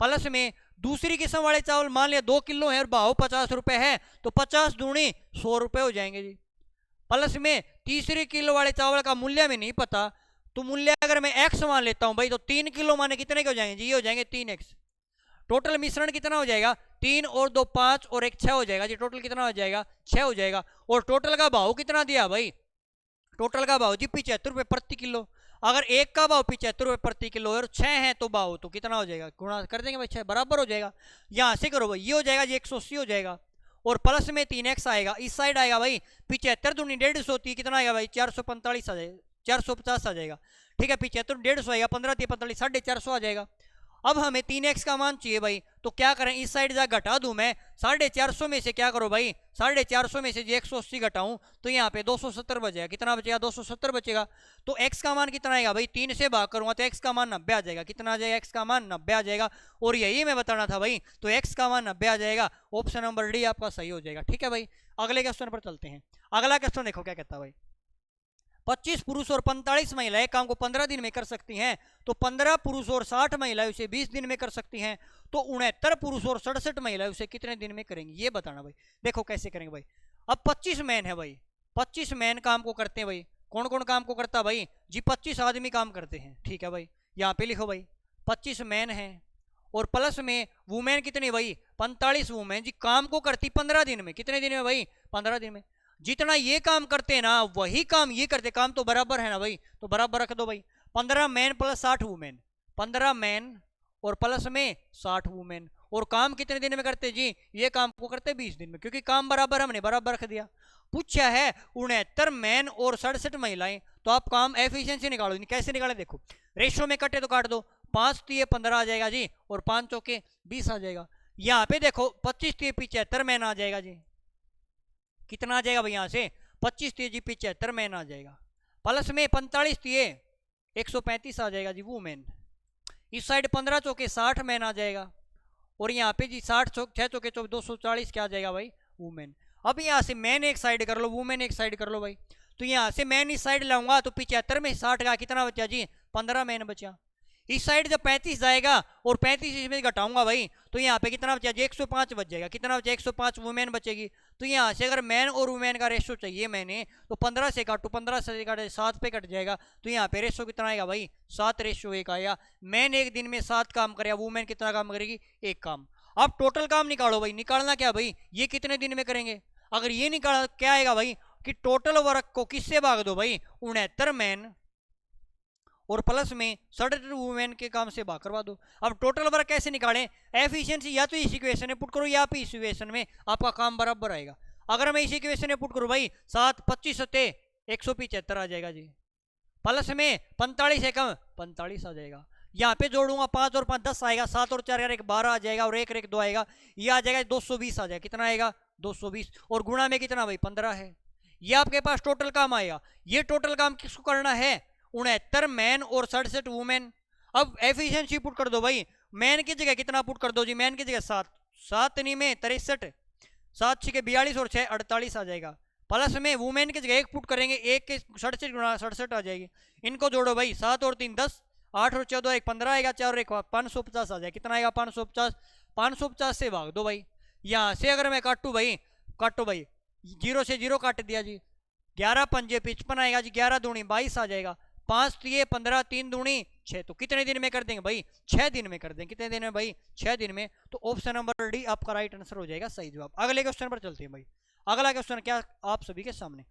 प्लस में दूसरी किस्म वाले चावल मान लिया 2 किलो है और भाव 50 रुपए है, तो 50 दूनी 100 रुपए हो जाएंगे जी। प्लस में तीसरी किलो वाले चावल का मूल्य में नहीं पता, तो मूल्य अगर मैं x मान लेता हूं भाई, तो 3 किलो माने कितने के हो जाएंगे जी, ये हो जाएंगे 3x। टोटल मिश्रण कितना हो जाएगा, 3 और 2 5 और 1 6 हो जाएगा जी। टोटल कितना हो जाएगा, 6 हो जाएगा। और टोटल का भाव कितना दिया भाई, टोटल का भाव जी 75 रुपए प्रति किलो। अगर एक का भाव 75 रुपए प्रति किलो और 6 है तो भाव तो कितना हो जाएगा, गुणा कर देंगे भाई, 6 बराबर हो जाएगा। यहां से करो भाई, ये हो जाएगा जी 180 हो जाएगा, और प्लस में 3x आएगा, इस साइड आएगा भाई 75 दूनी 150, कितना आएगा भाई 445 आ जाएगा, 450 आ जाएगा। ठीक है, 75 150 आएगा, 15 3 45 450 आ जाएगा। अब हमें 3x का मान चाहिए भाई, तो क्या करें, इस साइड जा घटा दूं मैं, 450 में से क्या करो भाई, 450 में से 180 घटाऊं तो यहाँ पे 270 बचेगा, कितना बचेगा 270 बचेगा। तो x का मान कितना आएगा भाई, 3 से भाग करूंगा तो x का मान 90 आ जाएगा, कितना आ जाएगा, x का मान 90 आ जाएगा। और यही मैं बताना था भाई, तो x का मान 90 आ जाएगा, ऑप्शन नंबर डी आपका सही हो जाएगा। ठीक है भाई, अगले क्वेश्चन पर चलते हैं। अगला क्वेश्चन देखो क्या कहता है भाई, 25 पुरुष और 45 महिलाएं काम को 15 दिन में कर सकती हैं, तो 15 पुरुष और 60 महिलाएं उसे 20 दिन में कर सकती हैं, तो 69 पुरुष और 67 महिलाएं उसे कितने दिन में करेंगी, ये बताना भाई। देखो कैसे करेंगे भाई, अब 25 मैन है भाई, 25 मैन काम को करते हैं भाई। कौन कौन काम को करता है भाई जी, 25 आदमी काम करते हैं। ठीक है भाई, यहाँ पे लिखो भाई 25 मैन है, और प्लस में वुमेन कितनी भाई, 45 वुमेन जी काम को करती 15 दिन में, कितने दिन में भाई, 15 दिन में। जितना ये काम करते हैं ना वही काम ये करते, काम तो बराबर है ना भाई, तो बराबर रख दो भाई। 15 मैन प्लस 60 वुमेन, 15 मैन और प्लस में 60 वुमेन, और काम कितने दिन में करते जी, ये काम को करते 20 दिन में, क्योंकि काम बराबर हमने बराबर रख दिया। पूछा है 69 मैन और 67 महिलाएं, तो आप काम एफिशिएंसी निकालो, कैसे निकाले देखो, रेशो में कटे तो काट दो, 5 3 15 आ जाएगा जी, और 5 चौके 20 आ जाएगा। यहाँ पे देखो 25 3 75 मैन आ जाएगा जी, कितना आ जाएगा भाई, यहाँ से 25 3 जी 75 मैन आ जाएगा, प्लस में 45 3 135 आ जाएगा जी वुमेन। इस साइड 15 चौके 60 मैन आ जाएगा, और यहाँ पे जी 60 6 चौके 240 क्या आ जाएगा भाई वुमेन। अब यहाँ से मैन एक साइड कर लो, वुमेन एक साइड कर लो भाई, तो यहाँ से मैन इस साइड लाऊंगा तो 75 में 60 का कितना बचा जी, 15 मैन बचा। इस साइड जब 35 जाएगा और 35 इसमें घटाऊंगा भाई, तो यहाँ पे कितना बचा जी 105 बच जाएगा, कितना बचा 105 वुमेन बचेगी। तो यहाँ से अगर मैन और वुमेन का रेशो चाहिए मैंने, तो 15 से काटू, 15 से काटे 7 पे कट जाएगा, तो यहाँ पे रेशो कितना आएगा भाई 7:1 आएगा। मैन एक दिन में 7 काम करेगा, वुमेन कितना काम करेगी 1 काम। अब टोटल काम निकालो भाई, निकालना क्या भाई, ये कितने दिन में करेंगे। अगर ये निकाल क्या आएगा भाई कि टोटल वर्क को किससे भाग दो भाई, 69 मैन और प्लस में 67 वुमेन के काम से भाग करवा दो। अब टोटल वर्क कैसे निकालें, एफिशिएंसी या तो इस इक्वेशन में पुट करो या फिर इस इक्वेशन में, आपका काम बराबर आएगा। अगर मैं इस इक्वेशन में पुट करूं भाई 7 25 सत्ते 175 आ जाएगा जी, प्लस में 45 एकम 45 आ जाएगा। यहाँ पे जोड़ूंगा 5 और 5 10 आएगा, 7 और 4 1 12 आ जाएगा, और 1 1 2 आएगा, ये आ जाएगा 220 आ जाएगा, कितना आएगा 220, और गुणा में कितना भाई 15 है। ये आपके पास टोटल काम आएगा। ये टोटल काम किसको करना है, 69 मैन और 67 वुमेन। अब एफिशिएंसी पुट कर दो भाई, मैन की जगह कितना पुट कर दो जी, मैन की जगह 7 7 नहीं में 63, 7 6 42 और 6 48 आ जाएगा, प्लस में वुमेन की जगह 1 पुट करेंगे, 1 के 67 गुणा 67 आ जाएगी। इनको जोड़ो भाई, 7 और 3 10, 8 और 14 1 15 आएगा, 4 और 1 550 आ जाएगा, कितना आएगा 550, 550 से भाग दो भाई। यहाँ से अगर मैं काटू भाई, काटो भाई, 0 से 0 काट दिया जी, 11 पंजे 55 आएगा जी, 11 दूनी 22 आ जाएगा, 5 3 15 3 दूनी 6। तो कितने दिन में कर देंगे भाई? 6 दिन में कर देंगे। कितने दिन में भाई? 6 दिन में। तो ऑप्शन नंबर डी आपका राइट आंसर हो जाएगा, सही जवाब। अगले क्वेश्चन पर चलते हैं भाई। अगला क्वेश्चन क्या आप सभी के सामने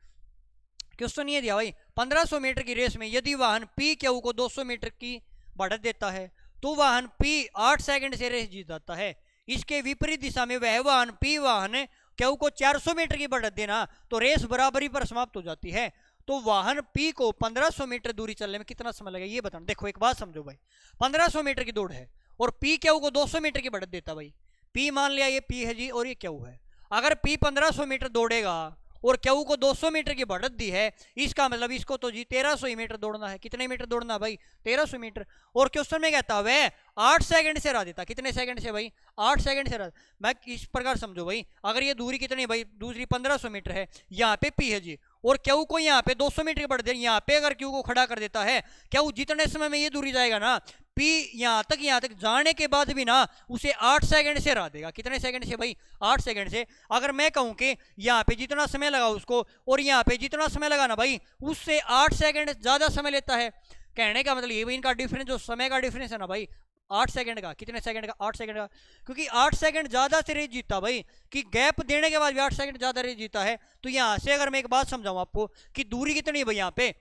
क्वेश्चन ये दिया भाई, 1500 मीटर की रेस में यदि वाहन पी क्यू को 200 मीटर की बढ़त देता है तो वाहन पी 8 सेकंड से रेस जीत जाता है। इसके विपरीत दिशा में वह वाहन पी वाहन क्यू को 400 मीटर की बढ़त देना तो रेस बराबरी पर समाप्त हो जाती है। तो वाहन पी को 1500 मीटर दूरी चलने में कितना समय लगेगा ये बताना। देखो एक बात समझो भाई, 1500 मीटर की दौड़ है और पी क्यू को 200 मीटर की बढ़त देता भाई। पी मान लिया ये पी है जी और ये क्यू है। अगर पी 1500 मीटर दौड़ेगा और क्यू को 200 मीटर की बढ़त दी है, इसका मतलब इसको तो जी 1300 ही मीटर दौड़ना है। कितने मीटर दौड़ना भाई? 1300 मीटर। और क्वेश्चन में कहता है 8 सेकंड से हरा देता। कितने सेकंड से भाई? 8 सेकंड से हरा। मैं इस प्रकार समझो भाई, अगर ये दूरी कितनी भाई? दूसरी 1500 मीटर है, यहाँ पे पी है जी और क्यू को यहाँ पे 200 मीटर की बढ़त दे, यहाँ पे अगर क्यू को खड़ा कर देता है, क्यू जितने समय में ये दूरी जाएगा ना, पी यहाँ तक जाने के बाद भी ना उसे 8 सेकंड से हरा देगा। कितने सेकंड से भाई? 8 सेकंड से। अगर मैं कहूँ कि यहाँ पे जितना समय लगा उसको और यहाँ पे जितना समय लगा ना भाई, उससे 8 सेकंड ज्यादा समय लेता है। कहने का मतलब ये भाई इनका डिफरेंस, जो समय का डिफरेंस है ना भाई, 8 सेकंड का। कितने सेकंड का? 8 सेकंड का। क्योंकि 8 सेकंड ज्यादा से रेस जीता भाई, कि गैप देने के बाद भी 8 सेकंड ज्यादा रेस जीता है। तो यहाँ से अगर मैं एक बात समझाऊं आपको कि दूरी कितनी है भाई, यहाँ पे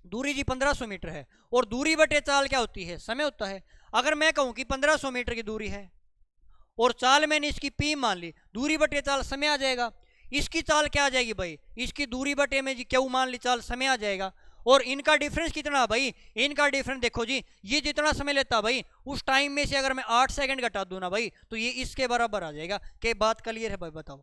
दूरी जी 1500 मीटर है और दूरी बटे चाल क्या होती है? समय होता है। अगर मैं कहूं कि 1500 मीटर की दूरी है और चाल मैंने इसकी पी मान ली, दूरी बटे चाल समय आ जाएगा। इसकी चाल क्या आ जाएगी भाई? इसकी दूरी बटे में जी क्यू मान ली, चाल समय आ जाएगा। और इनका डिफरेंस कितना भाई? इनका डिफरेंस देखो जी, ये जितना समय लेता भाई उस टाइम में से अगर मैं 8 सेकंड घटा दूं ना भाई, तो ये इसके बराबर आ जाएगा। क्या बात क्लियर है भाई? बताओ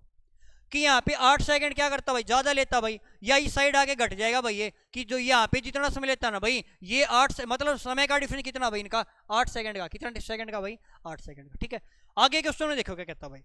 कि यहाँ पे 8 सेकंड क्या करता भाई? ज्यादा लेता भाई, या इस साइड आके घट जाएगा भाई ये, कि जो यहाँ पे जितना समय लेता ना भाई, ये 8 से मतलब समय का डिफरेंस कितना भाई इनका? 8 सेकंड का। कितना सेकंड का भाई? 8 सेकंड का। ठीक है, आगे क्वेश्चन में देखो क्या कहता भाई।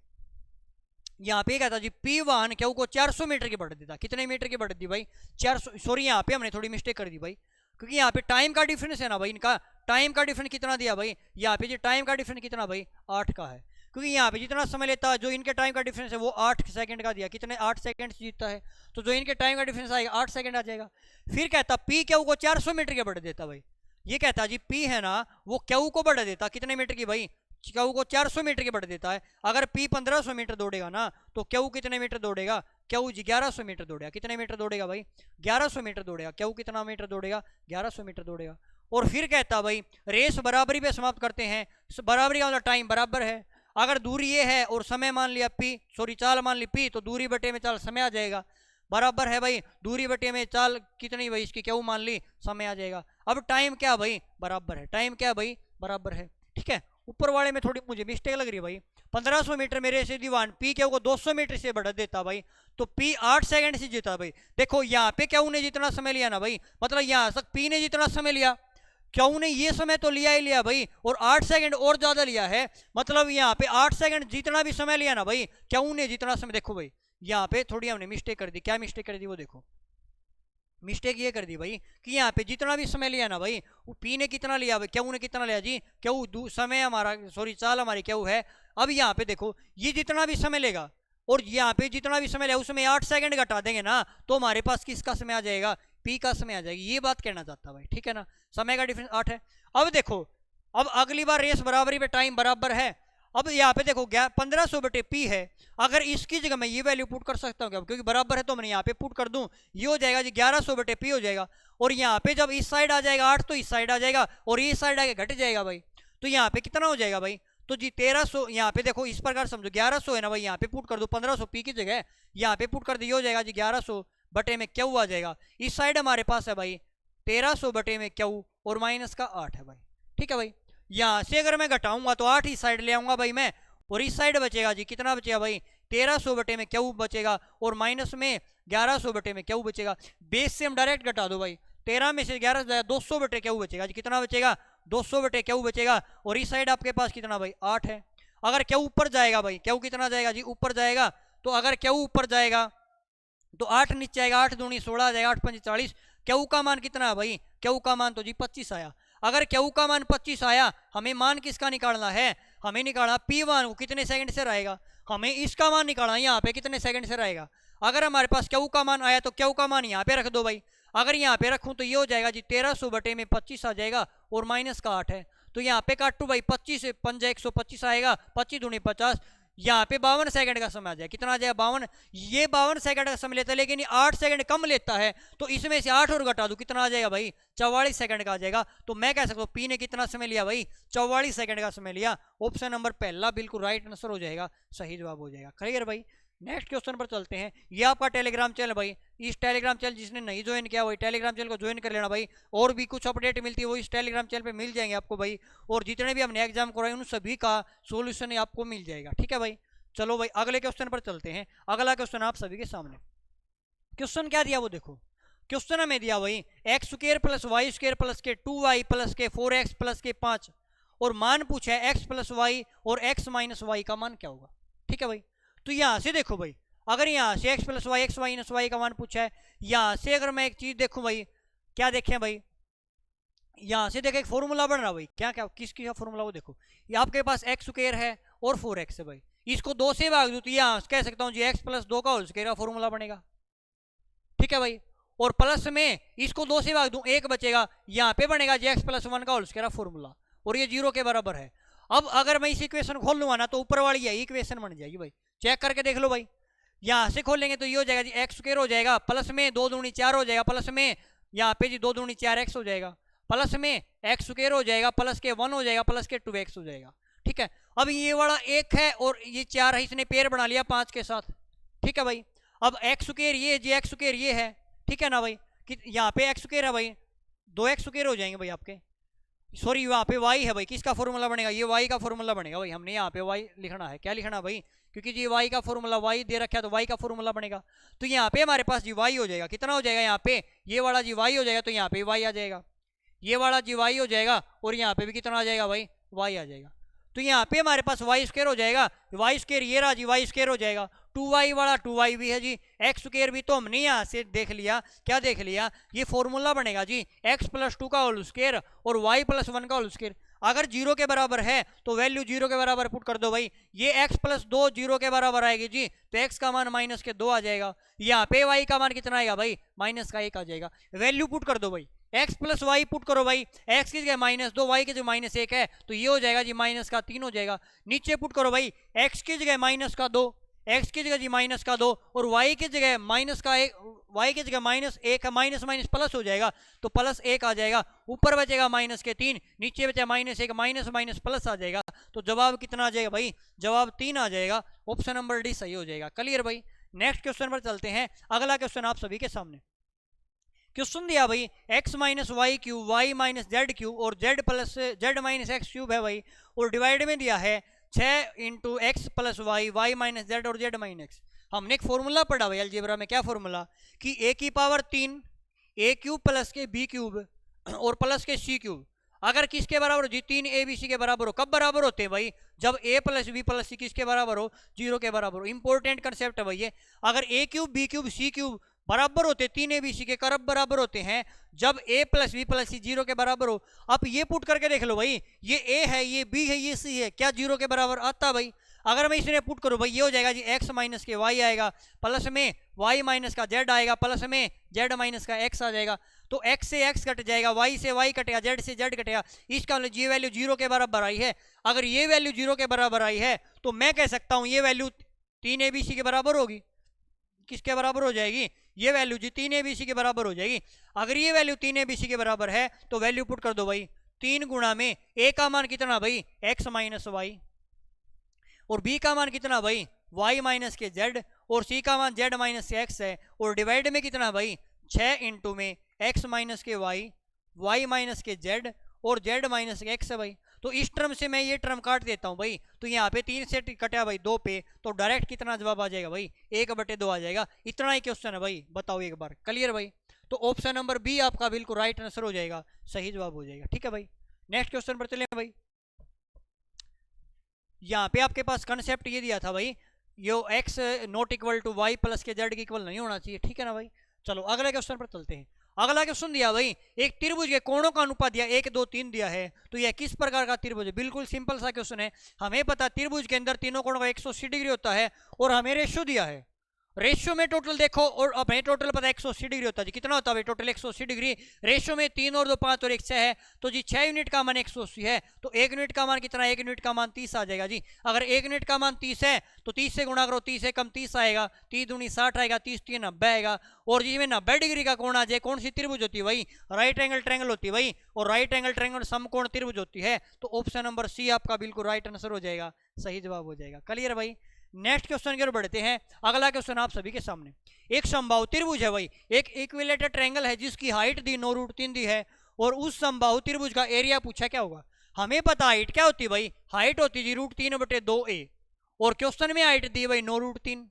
यहाँ पे कहता जी पी वाहन क्यू को 400 मीटर की बढ़त देता। कितने मीटर की बढ़त दी भाई? 400। सॉरी यहाँ पे हमने थोड़ी मिस्टेक कर दी भाई, क्योंकि यहाँ पे टाइम का डिफरेंस है ना भाई, इनका टाइम का डिफरेंस कितना दिया भाई? यहाँ पे जी टाइम का डिफरेंस कितना भाई? 8 का है। क्योंकि यहाँ पे जितना समय लेता है, जो इनके टाइम का डिफरेंस है वो 8 सेकंड का दिया। कितने? 8 सेकंड जीतता है, तो जो इनके टाइम का डिफरेंस आएगा 8 सेकंड आ जाएगा। फिर कहता पी क्यू को 400 मीटर की बढ़त देता भाई। ये कहता जी पी है ना, वो क्यू को बढ़त देता। कितने मीटर की भाई? क्यू को 400 मीटर की बढ़त देता है। अगर पी 1500 मीटर दौड़ेगा ना, तो क्यू कितने मीटर दौड़ेगा? क्यू जी 1100 मीटर दौड़ेगा। कितने मीटर दौड़ेगा भाई? 1100 मीटर दौड़ेगा। क्यू कितना मीटर दौड़ेगा? 1100 मीटर दौड़ेगा। और फिर कहता भाई रेस बराबरी पे समाप्त करते हैं। बराबरी का मतलब टाइम बराबर है। अगर दूरी ये है और समय मान लिया पी, सॉरी चाल मान ली पी, तो दूरी बटे में चाल समय आ जाएगा। बराबर है भाई, दूरी बटे में चाल कितनी भाई? इसकी क्यू मान ली, समय आ जाएगा। अब टाइम क्या भाई? बराबर है। टाइम क्या भाई? बराबर है। ठीक है, ऊपर वाले में थोड़ी मुझे मिस्टेक लग रही है भाई। 1500 मीटर मेरे से दीवान पी क्यू को 200 मीटर से बढ़ा देता भाई, तो पी 8 सेकंड से जीता भाई। देखो यहाँ पे क्यू ने जितना समय लिया ना भाई, मतलब यहाँ तक पी ने जितना समय लिया, क्यू ने ये समय तो लिया ही लिया भाई, और 8 सेकंड और ज्यादा लिया है। मतलब यहाँ पे 8 सेकंड जितना भी समय लिया ना भाई, क्यू ने जितना समय, देखो भाई यहाँ पे थोड़ी हमने मिस्टेक कर दी। क्या मिस्टेक कर दी वो देखो। मिस्टेक ये कर दी भाई कि यहाँ पे जितना भी समय लिया ना भाई, वो पी ने कितना लिया भाई? क्यू ने कितना लिया जी? क्यू समय हमारा, सॉरी चाल हमारी क्यू है। अब यहाँ पे देखो ये जितना भी समय लेगा और यहाँ पे जितना भी समय लेगा उसमें 8 सेकंड घटा देंगे ना, तो हमारे पास किसका समय आ जाएगा? पी का समय आ जाएगी। ये बात कहना चाहता भाई, ठीक है ना। समय का डिफरेंस 8 है। अब देखो, अब अगली बार रेस बराबरी पे टाइम बराबर है। अब यहाँ पे देखो 1500 बटे पी है। अगर इसकी जगह मैं ये वैल्यू पुट कर सकता हूँ, क्योंकि बराबर है तो मैं यहाँ पे पुट कर दूं, ये हो जाएगा जी 1100 बटे पी हो जाएगा। और यहाँ पे जब इस साइड आ जाएगा 8 तो इस साइड आ जाएगा, और ये साइड आगे घट जाएगा भाई। तो यहाँ पे कितना हो जाएगा भाई? तो जी 1300। यहाँ पे देखो इस प्रकार समझो, 1100 है ना भाई, यहाँ पे पुट कर दो 1500 पी की जगह, यहाँ पे पुट कर दो, ये हो जाएगा जी 1100 बटे में क्यू आ जाएगा। इस साइड हमारे पास है भाई 1300 बटे में क्यू और माइनस का 8 है भाई। ठीक है भाई, यहाँ से अगर मैं घटाऊंगा तो 8 ही साइड ले आऊंगा भाई मैं, और इस साइड बचेगा जी कितना बचेगा भाई? 1300 बटे में क्यू बचेगा और माइनस में 1100 बटे में क्यू बचेगा। बेस से हम डायरेक्ट घटा दो भाई, 13 में से 11 जाएगा, 200 बटे क्यू बचेगा जी। कितना बचेगा? 200 बटे क्यू बचेगा। और इस साइड आपके पास कितना भाई? 8 है। अगर क्यू ऊपर जाएगा भाई, क्यू कितना जाएगा जी? ऊपर जाएगा। तो अगर क्यू ऊपर जाएगा तो 8 नीचे आएगा, 8 दूनी 16 आ जाएगा, 8 पंच 40। क्यू का मान कितना है भाई? क्यू का मान तो जी 25 आया। अगर क्यू का मान 25 आया, हमें मान किसका निकालना है? हमें निकालना P1 को कितने सेकंड से रहेगा, हमें इसका मान निकालना है यहाँ पे कितने सेकंड से रहेगा। अगर हमारे पास क्यू का मान आया तो क्यू का मान यहाँ पे रख दो भाई। अगर यहाँ पे रखूं तो ये हो जाएगा जी 1300 बटे में 25 आ जाएगा और माइनस का 8 है, तो यहाँ पे काटू भाई 25 से 5 125 आएगा, 25 दूनी 50, यहाँ पे 52 सेकंड का समय आ जाएगा। कितना आ जाएगा 52, ये 52 सेकंड का समय लेता है लेकिन 8 सेकंड कम लेता है, तो इसमें से 8 और घटा दूं कितना आ जाएगा भाई 44 सेकंड का आ जाएगा। तो मैं कह सकता हूँ पी ने कितना समय लिया भाई 44 सेकंड का समय लिया। ऑप्शन नंबर पहला बिल्कुल राइट आंसर हो जाएगा, सही जवाब हो जाएगा। क्लियर भाई। नेक्स्ट क्वेश्चन पर चलते हैं। ये आपका टेलीग्राम चैनल भाई, इस टेलीग्राम चैनल जिसने नहीं ज्वाइन किया वही टेलीग्राम चैनल को ज्वाइन कर लेना भाई, और भी कुछ अपडेट मिलती है वो इस टेलीग्राम चैनल पे मिल जाएंगे आपको भाई, और जितने भी हमने एग्जाम कराए उन सभी का सोल्यूशन आपको मिल जाएगा। ठीक है भाई। चलो भाई अगले क्वेश्चन पर चलते हैं। अगला क्वेश्चन आप सभी के सामने, क्वेश्चन क्या दिया वो देखो। क्वेश्चन हमें दिया भाई x square plus y square plus के 2y प्लस के 4x प्लस के 5, और मान पूछा है एक्स प्लस वाई और एक्स माइनस वाई का मान क्या होगा। ठीक है भाई। तो यहां से देखो भाई, अगर यहाँ से x plus y x minus y का मान पूछा है, यहाँ से अगर मैं एक चीज देखूं भाई, क्या देखें भाई, यहाँ से देखो एक फॉर्मूला बन रहा भाई, क्या क्या किसकी फॉर्मूला वो देखो, ये आपके पास एक्स स्क्वायर है और 4x है भाई, इसको 2 से भाग दूं तो यहाँ कह सकता हूँ जी एक्स प्लस 2 का होल स्क्वायर का फॉर्मूला बनेगा। ठीक है भाई। और प्लस में इसको 2 से भाग दूं 1 बचेगा, यहाँ पे बनेगा जी एक्स प्लस 1 का होल स्क्वायर फॉर्मूला, और ये 0 के बराबर है। अब अगर मैं इस इक्वेशन खोल लूंगा ना तो ऊपर वाली है इक्वेशन बन जाएगी भाई, चेक करके देख लो भाई। यहाँ से खोलेंगे तो ये हो जाएगा जी एक्स स्क्वायर हो जाएगा, प्लस में 2 दूनी 4 हो जाएगा, प्लस में यहाँ पे जी 2 दूनी 4x हो जाएगा, प्लस में एक्स स्क्वायर हो जाएगा, प्लस के 1 हो जाएगा, प्लस के 2x हो जाएगा। ठीक है। अब ये वाला 1 है और ये 4 है, इसने पेयर बना लिया 5 के साथ। ठीक है भाई। अब एक्स स्क्वायर ये जी एक्स स्क्वायर ये है, ठीक है ना भाई, कि यहाँ पे एक्स स्क्वायर है भाई, 2x स्क्वायर हो जाएंगे भाई आपके, सॉरी यहाँ पे y है भाई, किसका फॉर्मूला बनेगा, ये y का फॉर्मूला बनेगा भाई। हमने यहाँ पे y लिखना है, क्या लिखना भाई, क्योंकि जी y का फॉर्मूला y दे रखा है तो y का फॉर्मूला बनेगा। तो यहाँ पे हमारे पास जी y हो जाएगा, कितना हो जाएगा यहाँ पे, ये वाला जी y हो जाएगा तो यहाँ पे y आ जाएगा, ये वाला जी y हो जाएगा और यहाँ पे भी कितना आ जाएगा भाई y आ जाएगा। तो यहाँ पे हमारे पास वाई स्क्वायर हो जाएगा, वाई स्क्वायर ये रहा जी वाई स्क्वायर हो जाएगा, 2y वाला 2y भी है जी, एक्स स्क्वायर भी तो हमने यहाँ से देख लिया, क्या देख लिया, ये फॉर्मूला बनेगा जी x प्लस 2 का होल स्क्वायर और y प्लस 1 का होल स्क्वायर। अगर 0 के बराबर है तो वैल्यू 0 के बराबर पुट कर दो भाई, ये x प्लस 2 0 के बराबर आएगी जी, तो x का मान माइनस के 2 आ जाएगा, यहाँ पे y का मान कितना आएगा भाई माइनस का 1 आ जाएगा। वैल्यू पुट कर दो भाई, x प्लस वाई पुट करो भाई, x की जगह माइनस 2, y की जगह माइनस 1 है तो ये हो जाएगा जी माइनस का 3 हो जाएगा। नीचे पुट करो भाई, x की जगह माइनस का 2, x की जगह जी माइनस का 2 और y की जगह माइनस का 1, y की जगह माइनस 1 है, माइनस माइनस प्लस हो जाएगा तो प्लस 1 आ जाएगा, ऊपर बचेगा माइनस के 3, नीचे बचा माइनस 1, माइनस माइनस प्लस आ जाएगा, तो जवाब कितना आ जाएगा भाई, जवाब 3 आ जाएगा। ऑप्शन नंबर डी सही हो जाएगा। क्लियर भाई। नेक्स्ट क्वेश्चन पर चलते हैं। अगला क्वेश्चन आप सभी के सामने, क्वेश्चन दिया भाई x minus y cube y minus z cube और z plus z minus x cube है भाई, और डिवाइड में दिया है 6 into x plus y y minus z और जेड माइनस एक्स। हमने एक फॉर्मूला पढ़ा भाई अलजेब्रा में, क्या फॉर्मूला, कि a की पावर 3 a क्यूब प्लस के b क्यूब और प्लस के c क्यूब अगर किसके बराबर हो जी 3 abc के बराबर हो। कब बराबर होते हैं भाई, जब a प्लस बी प्लस सी किसके बराबर हो, 0 के बराबर हो। इंपॉर्टेंट कंसेप्ट है भाई ये, अगर a cube b cube c cube बराबर होते 3 abc के, कब बराबर होते हैं, जब a प्लस बी प्लस सी 0 के बराबर हो। आप ये पुट करके देख लो भाई, ये a है ये b है ये c है, क्या 0 के बराबर आता भाई। अगर मैं इसने पुट करूं भाई ये हो जाएगा जी x माइनस के y आएगा, प्लस में y माइनस का z आएगा, प्लस में z माइनस का x आ जाएगा, तो x से x कट जाएगा, y से y कटेगा, z से z कटेगा। इसका मतलब ये वैल्यू 0 के बराबर आई है। अगर ये वैल्यू 0 के बराबर आई है तो मैं कह सकता हूं ये वैल्यू 3 abc के बराबर होगी। किसके बराबर हो जाएगी, ये वैल्यू जी 3 abc के बराबर हो जाएगी। अगर ये वैल्यू 3 abc के बराबर है तो वैल्यू पुट कर दो भाई, 3 गुणा में a का मान कितना भाई x माइनस वाई, और b का मान कितना भाई y माइनस के z, और c का मान z माइनस के x है, और डिवाइड में कितना भाई 6 इंटू में x माइनस के y माइनस के z और z माइनस के x है भाई। तो इस टर्म से मैं ये टर्म काट देता हूं भाई, तो यहाँ पे 3 से कटा भाई 2 पे, तो डायरेक्ट कितना जवाब आ जाएगा भाई 1/2 आ जाएगा। इतना ही क्वेश्चन है भाई, बताओ एक बार। क्लियर भाई। तो ऑप्शन नंबर बी आपका बिल्कुल राइट आंसर हो जाएगा, सही जवाब हो जाएगा। ठीक है भाई। नेक्स्ट क्वेश्चन पर चले भाई। यहाँ पे आपके पास कंसेप्ट ये दिया था भाई, यो x not equal to y plus के जेड के इक्वल नहीं होना चाहिए। ठीक है ना भाई। चलो अगले क्वेश्चन पर चलते हैं। अगला क्वेश्चन दिया भाई, एक त्रिभुज के कोणों का अनुपात दिया 1 2 3 दिया है, तो यह किस प्रकार का त्रिभुज है। बिल्कुल सिंपल सा क्वेश्चन है। हमें पता त्रिभुज के अंदर तीनों कोणों का 180 डिग्री होता है, और हमें रेशो दिया है, रेशियो में टोटल देखो, और अब टोटल पता है 180 डिग्री होता है जी, कितना होता है टोटल 180 डिग्री। रेशियो में 3 और 2 5 और 1 6 है, तो जी 6 यूनिट का मान 180 है, तो 1 यूनिट का मान कितना, 1 यूनिट का मान 30 आ जाएगा जी। अगर 1 यूनिट का मान 30 है तो 30 से गुणा करो, 30 से कम 30 आएगा, 30 दूनी 60 आएगा, 30 3 90 आएगा। और जिसमें 90 डिग्री का कोण आ जाए, कौन सी त्रिभुज होती है भाई, राइट एंगल ट्रायंगल होती है भाई, और राइट एंगल ट्रायंगल समकोण त्रिभुज होती है। तो ऑप्शन नंबर सी आपका बिल्कुल राइट आंसर हो जाएगा, सही जवाब हो जाएगा। क्लियर भाई। नेक्स्ट क्वेश्चन की ओर बढ़ते हैं। अगला क्वेश्चन आप सभी के सामने, एक समबाहु त्रिभुज है भाई, एक इक्विलेटरल ट्रायंगल है जिसकी हाइट दी 9√3 दी है, और उस समबाहु त्रिभुज का एरिया पूछा, क्या होगा। हमें पता हाइट क्या होती है भाई, हाइट होती है √3/2a, और क्वेश्चन में हाइट दी भाई 9√3,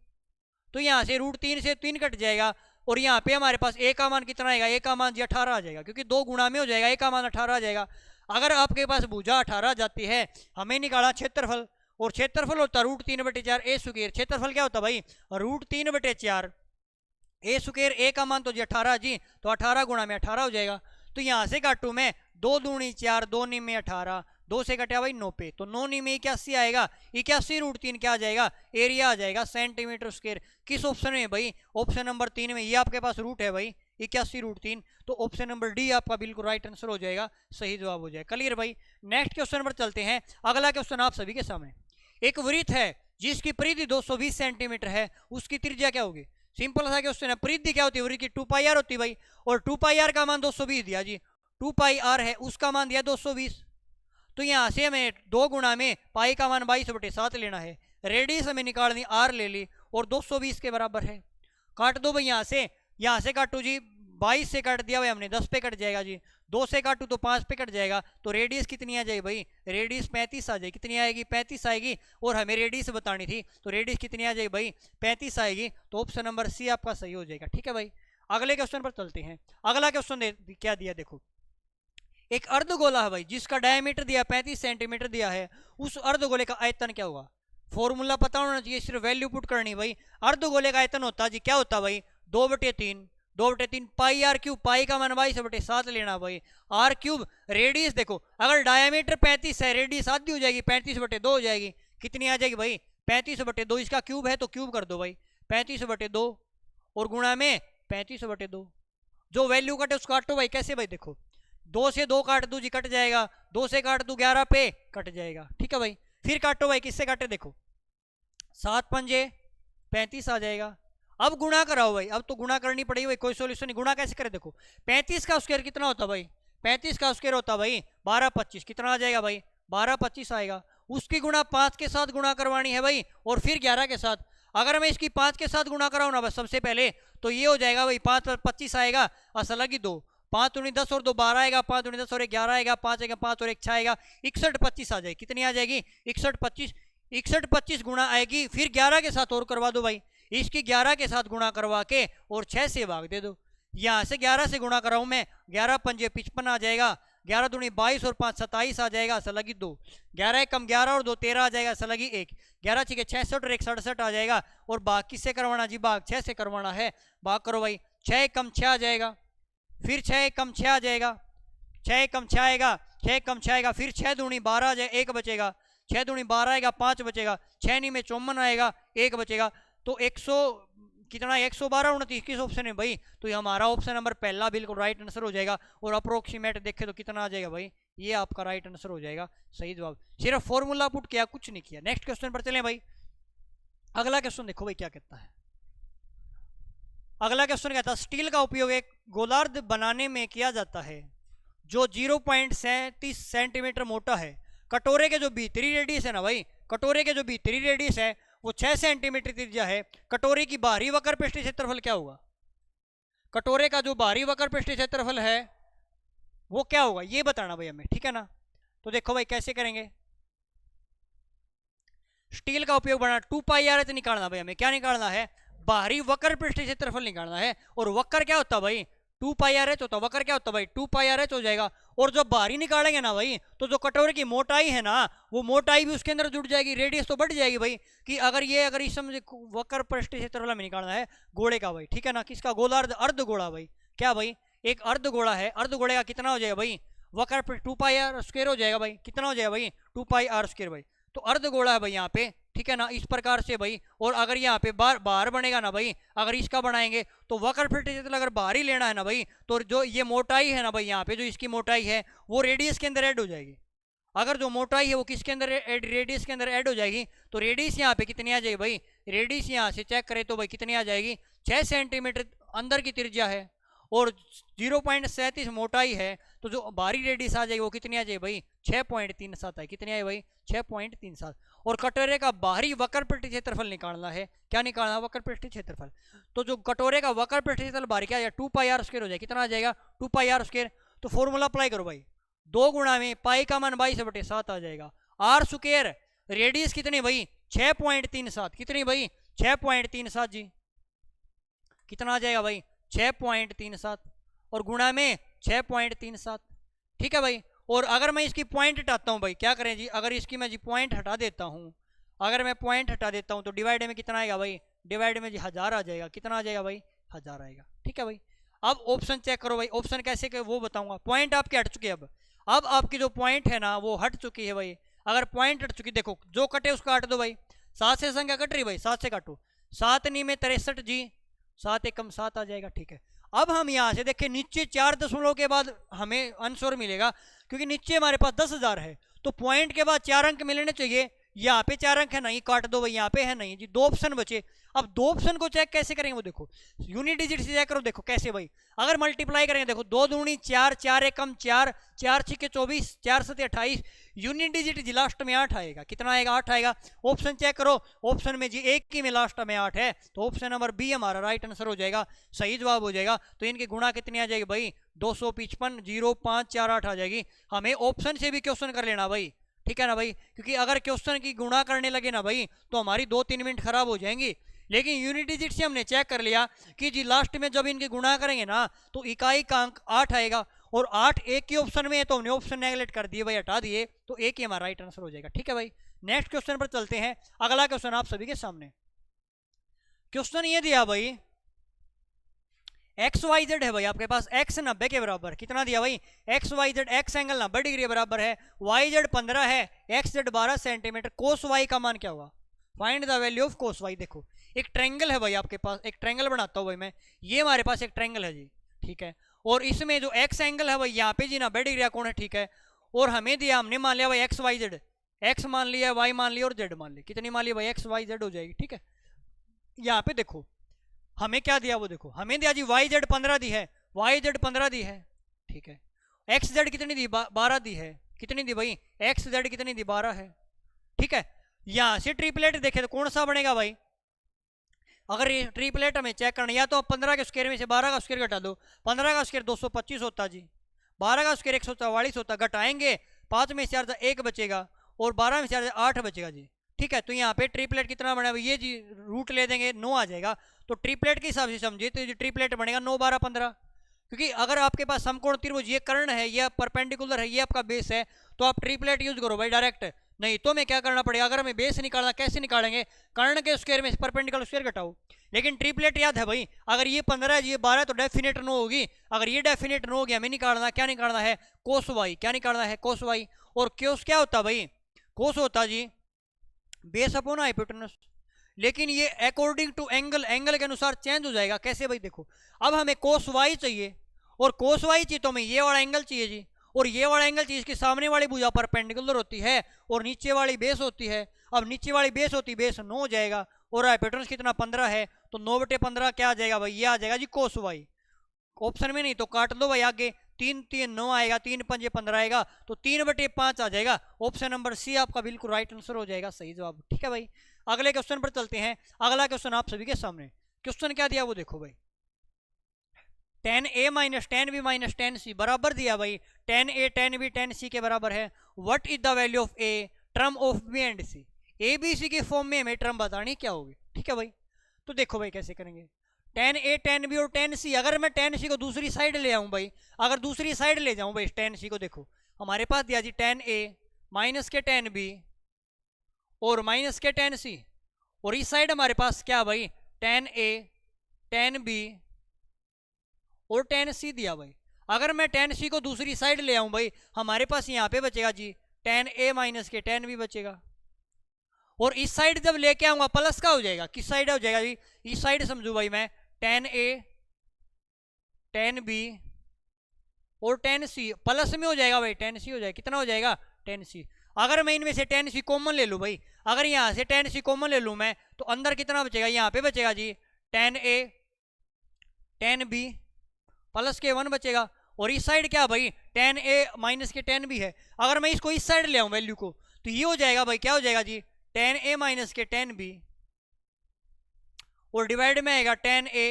तो यहाँ से √3 से 3 कट जाएगा, और यहाँ पे हमारे पास a का मान कितना आएगा, a का मान जी 18 आ जाएगा, क्योंकि 2 गुणा में हो जाएगा, a का मान 18 आ जाएगा। अगर आपके पास भुजा 18 जाती है, हमें निकाला क्षेत्रफल, और क्षेत्रफल होता है √3/4 a स्क्वायर। क्षेत्रफल क्या होता है भाई, √3/4 a स्क्वायर, a का मान तो जी 18 जी, तो 18 गुणा में 18 हो जाएगा। तो यहाँ से काटू मैं 2 दूनी 4, 2 नी में 18, 2 से कटा भाई 9 पे, तो 9 नी में 81 आएगा, 81√3 क्या आ जाएगा, एरिया आ जाएगा सेंटीमीटर स्क्वायर। किस ऑप्शन में भाई, ऑप्शन नंबर 3 में, ये आपके पास रूट है भाई 81√3, तो ऑप्शन नंबर डी आपका बिल्कुल राइट आंसर हो जाएगा, सही जवाब हो जाएगा। क्लियर भाई। नेक्स्ट क्वेश्चन पर चलते हैं। अगला क्वेश्चन आप सभी के सामने, एक वृत्त है जिसकी परिधि 220 सेंटीमीटर है, उसकी त्रिज्या क्या होगी। सिंपल सा क्वेश्चन है। परिधि क्या होती है, वृत्त की 2πr होती है भाई, और 2πr का मान 220 दिया जी, 2πr है, उसका मान दिया 220, तो यहाँ से हमें 2 गुणा में पाई का मान 22/7 लेना है, रेडियस हमें निकालनी r ले ली, और 220 के बराबर है। काट दो भाई, यहाँ से काटो जी, 22 से काट दिया भाई हमने, 10 पे कट जाएगा जी, 2 से काटू तो 5 पे कट जाएगा, तो रेडियस कितनी आ जाएगी भाई, रेडियस 35 आ जाएगी। कितनी आएगी, 35 आएगी, और हमें रेडियस बतानी थी, तो रेडियस कितनी आ जाएगी भाई, 35 आएगी, तो ऑप्शन नंबर सी आपका सही हो जाएगा। ठीक है भाई। अगले क्वेश्चन पर चलते हैं। अगला क्वेश्चन क्या दिया देखो, एक अर्धगोला है भाई जिसका डायमीटर दिया 35 सेंटीमीटर दिया है, उस अर्धगोले का आयतन क्या होगा। फॉर्मूला पता होना चाहिए, सिर्फ वैल्यू पुट करनी भाई। अर्धगोले का आयतन होता है जी, क्या होता है भाई, 2/3 पाई आर क्यूब, पाई का मान 22/7 लेना भाई, आर क्यूब। रेडियस देखो, अगर डायमीटर 35 है, रेडियस आधी हो जाएगी, 35/2 हो जाएगी, कितनी आ जाएगी भाई, 35/2, इसका क्यूब है तो क्यूब कर दो भाई, 35/2, और गुणा में 35/2, जो वैल्यू कटे उसको काटो भाई। कैसे भाई, देखो 2 से 2 काट दू जी, कट जाएगा, 2 से काट दू 11 पे कट जाएगा। ठीक है भाई। फिर काटो भाई, किससे काटे देखो, 7 पंजे 35 आ जाएगा। अब गुणा कराओ भाई, अब तो गुणा करनी पड़ेगी भाई, कोई सॉल्यूशन नहीं। गुणा कैसे करे देखो, 35 का स्क्वायर कितना होता भाई, 35 का स्क्वायर होता भाई 12/25, कितना आ जाएगा भाई, 12/25 आएगा। उसकी गुणा 5 के साथ गुणा करवानी है भाई, और फिर 11 के साथ। अगर मैं इसकी 5 के साथ गुणा कराऊँ ना बस सबसे पहले, तो ये हो जाएगा भाई 5/25 आएगा, असल की 2, 5 दूनी 10 और 2 12 आएगा, 5 दूनी 10 और 1 11 आएगा, 5 आएगा 5 और 1 6 आएगा, 61/25 आ जाएगी। कितनी आ जाएगी, 61/25 गुणा आएगी, फिर 11 के साथ और करवा दो भाई, इसकी 11 के साथ गुणा करवा के और 6 से भाग दे दो। यहाँ से 11 से गुणा कराऊं मैं, 11 पंजे 55 आ जाएगा, 11 दूनी 22 और 5 27 आ जाएगा, सलगी 2, 11 कम 11 और 2 13 आ जाएगा, सलगी 1, 11 6 66 और 1 67 आ जाएगा। और भाग किससे करवाना जी, भाग 6 से करवाना है, भाग करो भाई, 6 कम 6 आ जाएगा, फिर 6 कम 6 आ जाएगा, 6 कम 6 आएगा, 6 कम 6 आएगा, फिर 6 दूनी 12 आ जाएगा, 1 बचेगा, 6 दूनी 12 आएगा, 5 बचेगा, 6 नी में 54 आएगा, 1 बचेगा, तो 100 कितना, 112 29 किस ऑप्शन है भाई, तो ये हमारा ऑप्शन नंबर पहला बिल्कुल राइट आंसर हो जाएगा। और अप्रोक्सीमेट देखे तो कितना आ जाएगा भाई, ये आपका राइट आंसर हो जाएगा, सही जवाब। सिर्फ फॉर्मूला पुट किया, कुछ नहीं किया। नेक्स्ट क्वेश्चन पर चलें भाई। अगला क्वेश्चन देखो भाई क्या कहता है। अगला क्वेश्चन कहता है, स्टील का उपयोग एक गोलार्ध बनाने में किया जाता है जो 0.37 सेंटीमीटर मोटा है। कटोरे के जो भीतरी रेडियस है ना भाई, कटोरे के जो भीतरी रेडियस है वो 6 सेंटीमीटर त्रिज्या है। कटोरे की बाहरी वक्र पृष्ठीय क्षेत्रफल क्या होगा, कटोरे का जो बाहरी वक्र पृष्ठीय क्षेत्रफल है वो क्या होगा, ये बताना भाई हमें, ठीक है ना। तो देखो भाई कैसे करेंगे, स्टील का उपयोग बढ़ाना, 2πr निकालना भाई हमें, क्या निकालना है, बाहरी वक्र पृष्ठीय क्षेत्रफल निकालना है। और वक्र क्या होता है भाई, 2πr होता है, वक्र क्या होता है भाई, 2πr हो जाएगा। और जो बाहरी निकालेंगे ना भाई, तो जो कटोरे की मोटाई है ना, वो मोटाई भी उसके अंदर जुड़ जाएगी, रेडियस तो बढ़ जाएगी भाई। कि अगर इस समय वक्र पृष्ठीय क्षेत्रफल में निकालना है गोले का भाई, ठीक है ना, किसका, गोलार्ध अर्धगोला भाई, क्या भाई, एक अर्धगोला है, अर्धगोले का कितना हो जाएगा भाई, वक्र 2πr स्क्वायर हो जाएगा भाई, कितना हो जाएगा भाई, 2πr स्क्वायर भाई। तो अर्धगोला है भाई यहाँ पे ठीक है ना, इस प्रकार से भाई। और अगर यहाँ पे बार बनेगा ना भाई, अगर इसका बनाएंगे तो वक्र पृष्ठ क्षेत्रफल अगर बाहर ही लेना है ना भाई, तो जो ये मोटाई है ना भाई, यहाँ पे जो इसकी मोटाई है वो रेडियस के अंदर ऐड हो जाएगी। अगर जो मोटाई है वो किसके अंदर रेडियस के अंदर ऐड हो जाएगी, तो रेडियस यहाँ पे कितनी आ जाएगी भाई, रेडियस यहाँ से चेक करें तो भाई कितनी आ जाएगी, 6 सेंटीमीटर अंदर की त्रिज्या है और 0.37 मोटाई है, तो जो बाहरी रेडियस आ जाएगी वो कितनी आ जाएगी भाई, 6.37 है। कितनी आई भाई, 6.37। और कटोरे का बाहरी वक्र पृष्ठ क्षेत्रफल निकालना है। क्या निकालना है, वक्र पृष्ठ क्षेत्रफल। तो जो कटोरे का वक्र पृष्ठ क्षेत्रफल बाहरी क्या आ जाएगा, 2πr² हो जाएगा। कितना आ जाएगा, 2πr²। तो फॉर्मूला अप्लाई करो भाई, 2 गुणा में पाई का मान 22/7 आ जाएगा। आर स्क्वायर रेडियस कितनी भाई, 6.37। कितनी भाई, 6.37 जी। कितना आ जाएगा भाई, 6.37 और गुणा में 6.37। ठीक है भाई। और अगर मैं इसकी पॉइंट हटाता हूँ भाई, क्या करें जी, अगर इसकी मैं जी पॉइंट हटा देता हूँ, अगर मैं पॉइंट हटा देता हूँ तो डिवाइड में कितना आएगा भाई, डिवाइड में जी 1000 आ जाएगा। कितना आ जाएगा भाई, 1000 आएगा। ठीक है भाई। अब ऑप्शन चेक करो भाई, ऑप्शन कैसे के वो बताऊंगा। पॉइंट आपके हट चुके, अब आपकी जो पॉइंट है ना वो हट चुकी है भाई। अगर पॉइंट हट चुकी, देखो जो कटे उसका काट दो भाई। 7 से संख्या कट रही भाई, 7 से काटो। 7 नी में 63 जी, 7 एकम 7 आ जाएगा। ठीक है। अब हम यहाँ से देखें, नीचे 4 दशमलव के बाद हमें आंसर मिलेगा, क्योंकि नीचे हमारे पास 10,000 है, तो पॉइंट के बाद 4 अंक मिलने चाहिए। यहाँ पे 4 अंक है नहीं, काट दो भाई। यहाँ पे है नहीं जी, 2 ऑप्शन बचे। अब 2 ऑप्शन को चेक कैसे करेंगे वो देखो, यूनिट डिजिट से चेक करो। देखो कैसे भाई, अगर मल्टीप्लाई करेंगे, देखो 2 दूनी 4, 4 एकम 4, 4 छिके 24, 4 सते 28, यूनिट डिजिट जी लास्ट में 8 आएगा। कितना आएगा, 8 आएगा। ऑप्शन चेक करो, ऑप्शन में जी एक ही में लास्ट में 8 है, तो ऑप्शन नंबर बी हमारा राइट आंसर हो जाएगा, सही जवाब हो जाएगा। तो इनकी गुणा कितनी आ जाएगी भाई, 255, 0, 5, 4, 8 आ जाएगी। हमें ऑप्शन से भी क्वेश्चन कर लेना भाई, ठीक है ना भाई, क्योंकि अगर क्वेश्चन की गुणा करने लगे ना भाई तो हमारी 2-3 मिनट खराब हो जाएंगी। लेकिन यूनिट डिजिट से हमने चेक कर लिया कि जी लास्ट में जब इनकी गुणा करेंगे ना तो इकाई का अंक 8 आएगा, और 8 एक ही ऑप्शन में है, तो हमने ऑप्शन नेगलेक्ट कर दिए भाई, हटा दिए, तो एक ही हमारा राइट आंसर हो जाएगा। ठीक है भाई। नेक्स्ट क्वेश्चन पर चलते हैं। अगला क्वेश्चन आप सभी के सामने, क्वेश्चन ये दिया भाई, एक्स वाई जेड है भाई आपके पास, एक्स 90 के बराबर। कितना दिया भाई, x y z, x angle 90 degree बराबर है, वाई जेड 15 है, x z 12 centimetre. Cos y का मान क्या होगा, find the value of cos y. देखो एक ट्रायंगल है भाई आपके पास, एक ट्रायंगल बनाता हूँ भाई मैं, ये हमारे पास एक ट्रायंगल है जी। ठीक है। और इसमें जो एक्स एंगल है भाई यहाँ पे जी 90 डिग्री कौन है। ठीक है। और हमें दिया, हमने मान लिया भाई एक्स वाई जेड, एक्स मान लिया, वाई मान लिया और जेड मान लिया। कितनी मान लिया भाई, एक्स वाई जेड हो जाएगी। ठीक है। यहाँ पे देखो हमें क्या दिया, वो देखो हमें दिया जी वाई जेड 15 दी है, वाई जेड 15 दी है। ठीक है। एक्स जेड कितनी दी, 12 दी है। कितनी दी भाई, एक्स जेड कितनी दी, 12 है। ठीक है। यहां से ट्रिपलेट देखे तो कौन सा बनेगा भाई, अगर ये ट्रिपलेट हमें चेक करना, या तो 15 के स्क्वायर में से 12 का स्क्वायर घटा दो, 15 का स्क्वायर 225 होता जी, 12 का स्क्वायर 144 होता, घटाएंगे 5 में से 4 1 बचेगा और 12 में से 4 8 बचेगा जी। ठीक है। तो यहाँ पे ट्रिपलेट कितना बना, ये जी रूट ले देंगे 9 आ जाएगा। तो ट्रिपलेट के हिसाब से समझिए तो ये ट्रिपलेट बनेगा 9, 12, 15, क्योंकि अगर आपके पास समकोण त्रिभुज ये कर्ण है, ये परपेंडिकुलर है, ये आपका बेस है, तो आप ट्रिपलेट यूज करो भाई डायरेक्ट। नहीं तो मैं क्या करना पड़ेगा, अगर हमें बेस निकालना, कैसे निकालेंगे, कर्ण के स्क्वायर में परपेंडिकुलर स्क्वायर घटाओ। लेकिन ट्रिपलेट याद है भाई, अगर ये 15 है, ये 12 तो डेफिनेट 9 होगी। अगर ये डेफिनेट 9 होगी, हमें निकालना क्या निकालना है, कोस वाई। क्या निकालना है, कोस वाई। और कोस क्या होता भाई, कोस होता जी बेस अपॉन हाइपोटेनस। लेकिन ये अकॉर्डिंग टू एंगल, एंगल के अनुसार चेंज हो जाएगा। कैसे भाई, देखो अब हमें कोस वाई चाहिए, और कोस वाई चाहिए तो हमें ये वाला एंगल चाहिए जी, और ये वाला एंगल चाहिए, इसके सामने वाली भुजा परपेंडिकुलर होती है और नीचे वाली बेस होती है। अब नीचे वाली बेस होती, बेस 9 हो जाएगा, और हाइपोटेनस कितना 15 है, तो 9/15 क्या आ जाएगा भाई, ये आ जाएगा जी कोस वाई। ऑप्शन में नहीं तो काट दो भाई, आगे 3 3 9 आएगा, 3 5 15 आएगा, तो 3/5 आ जाएगा। ऑप्शन नंबर सी आपका बिल्कुल राइट आंसर हो जाएगा, सही जवाब। ठीक है भाई। अगले क्वेश्चन पर चलते हैं। अगला क्वेश्चन आप सभी के सामने, क्वेश्चन क्या दिया वो देखो भाई, tan A minus tan B minus tan C बराबर दिया भाई, tan A tan B tan C के बराबर है। What is the value of A term of B and C। A B C के फॉर्म में हमें टर्म बतानी क्या होगी। ठीक है भाई। तो देखो भाई कैसे करेंगे, tan A tan B और tan C, अगर मैं tan C को दूसरी साइड ले आऊं भाई, अगर दूसरी साइड ले जाऊं भाई tan C को, देखो हमारे पास दिया जी tan A माइनस के tan B और माइनस के tan C, और इस साइड हमारे पास क्या भाई, tan A tan B और tan C दिया भाई। अगर मैं tan C को दूसरी साइड ले आऊं भाई, हमारे पास यहाँ पे बचेगा जी tan A माइनस के tan B बचेगा, और इस साइड जब लेके आऊंगा प्लस का हो जाएगा, किस साइड हो जाएगा जी, इस साइड समझू भाई मैं tan A tan B और tan C प्लस में हो जाएगा भाई, tan C हो जाएगा, कितना हो जाएगा tan C। अगर मैं इनमें से tan C कॉमन ले लूँ भाई, अगर यहाँ से tan C कॉमन ले लूँ मैं, तो अंदर कितना बचेगा, यहाँ पे बचेगा जी tan A tan B plus के 1 बचेगा, और इस साइड क्या भाई tan A माइनस के tan B है। अगर मैं इसको इस साइड ले आऊँ वैल्यू को, तो ये हो जाएगा भाई, क्या हो जाएगा जी tan A माइनस के tan B और डिवाइड में आएगा tan A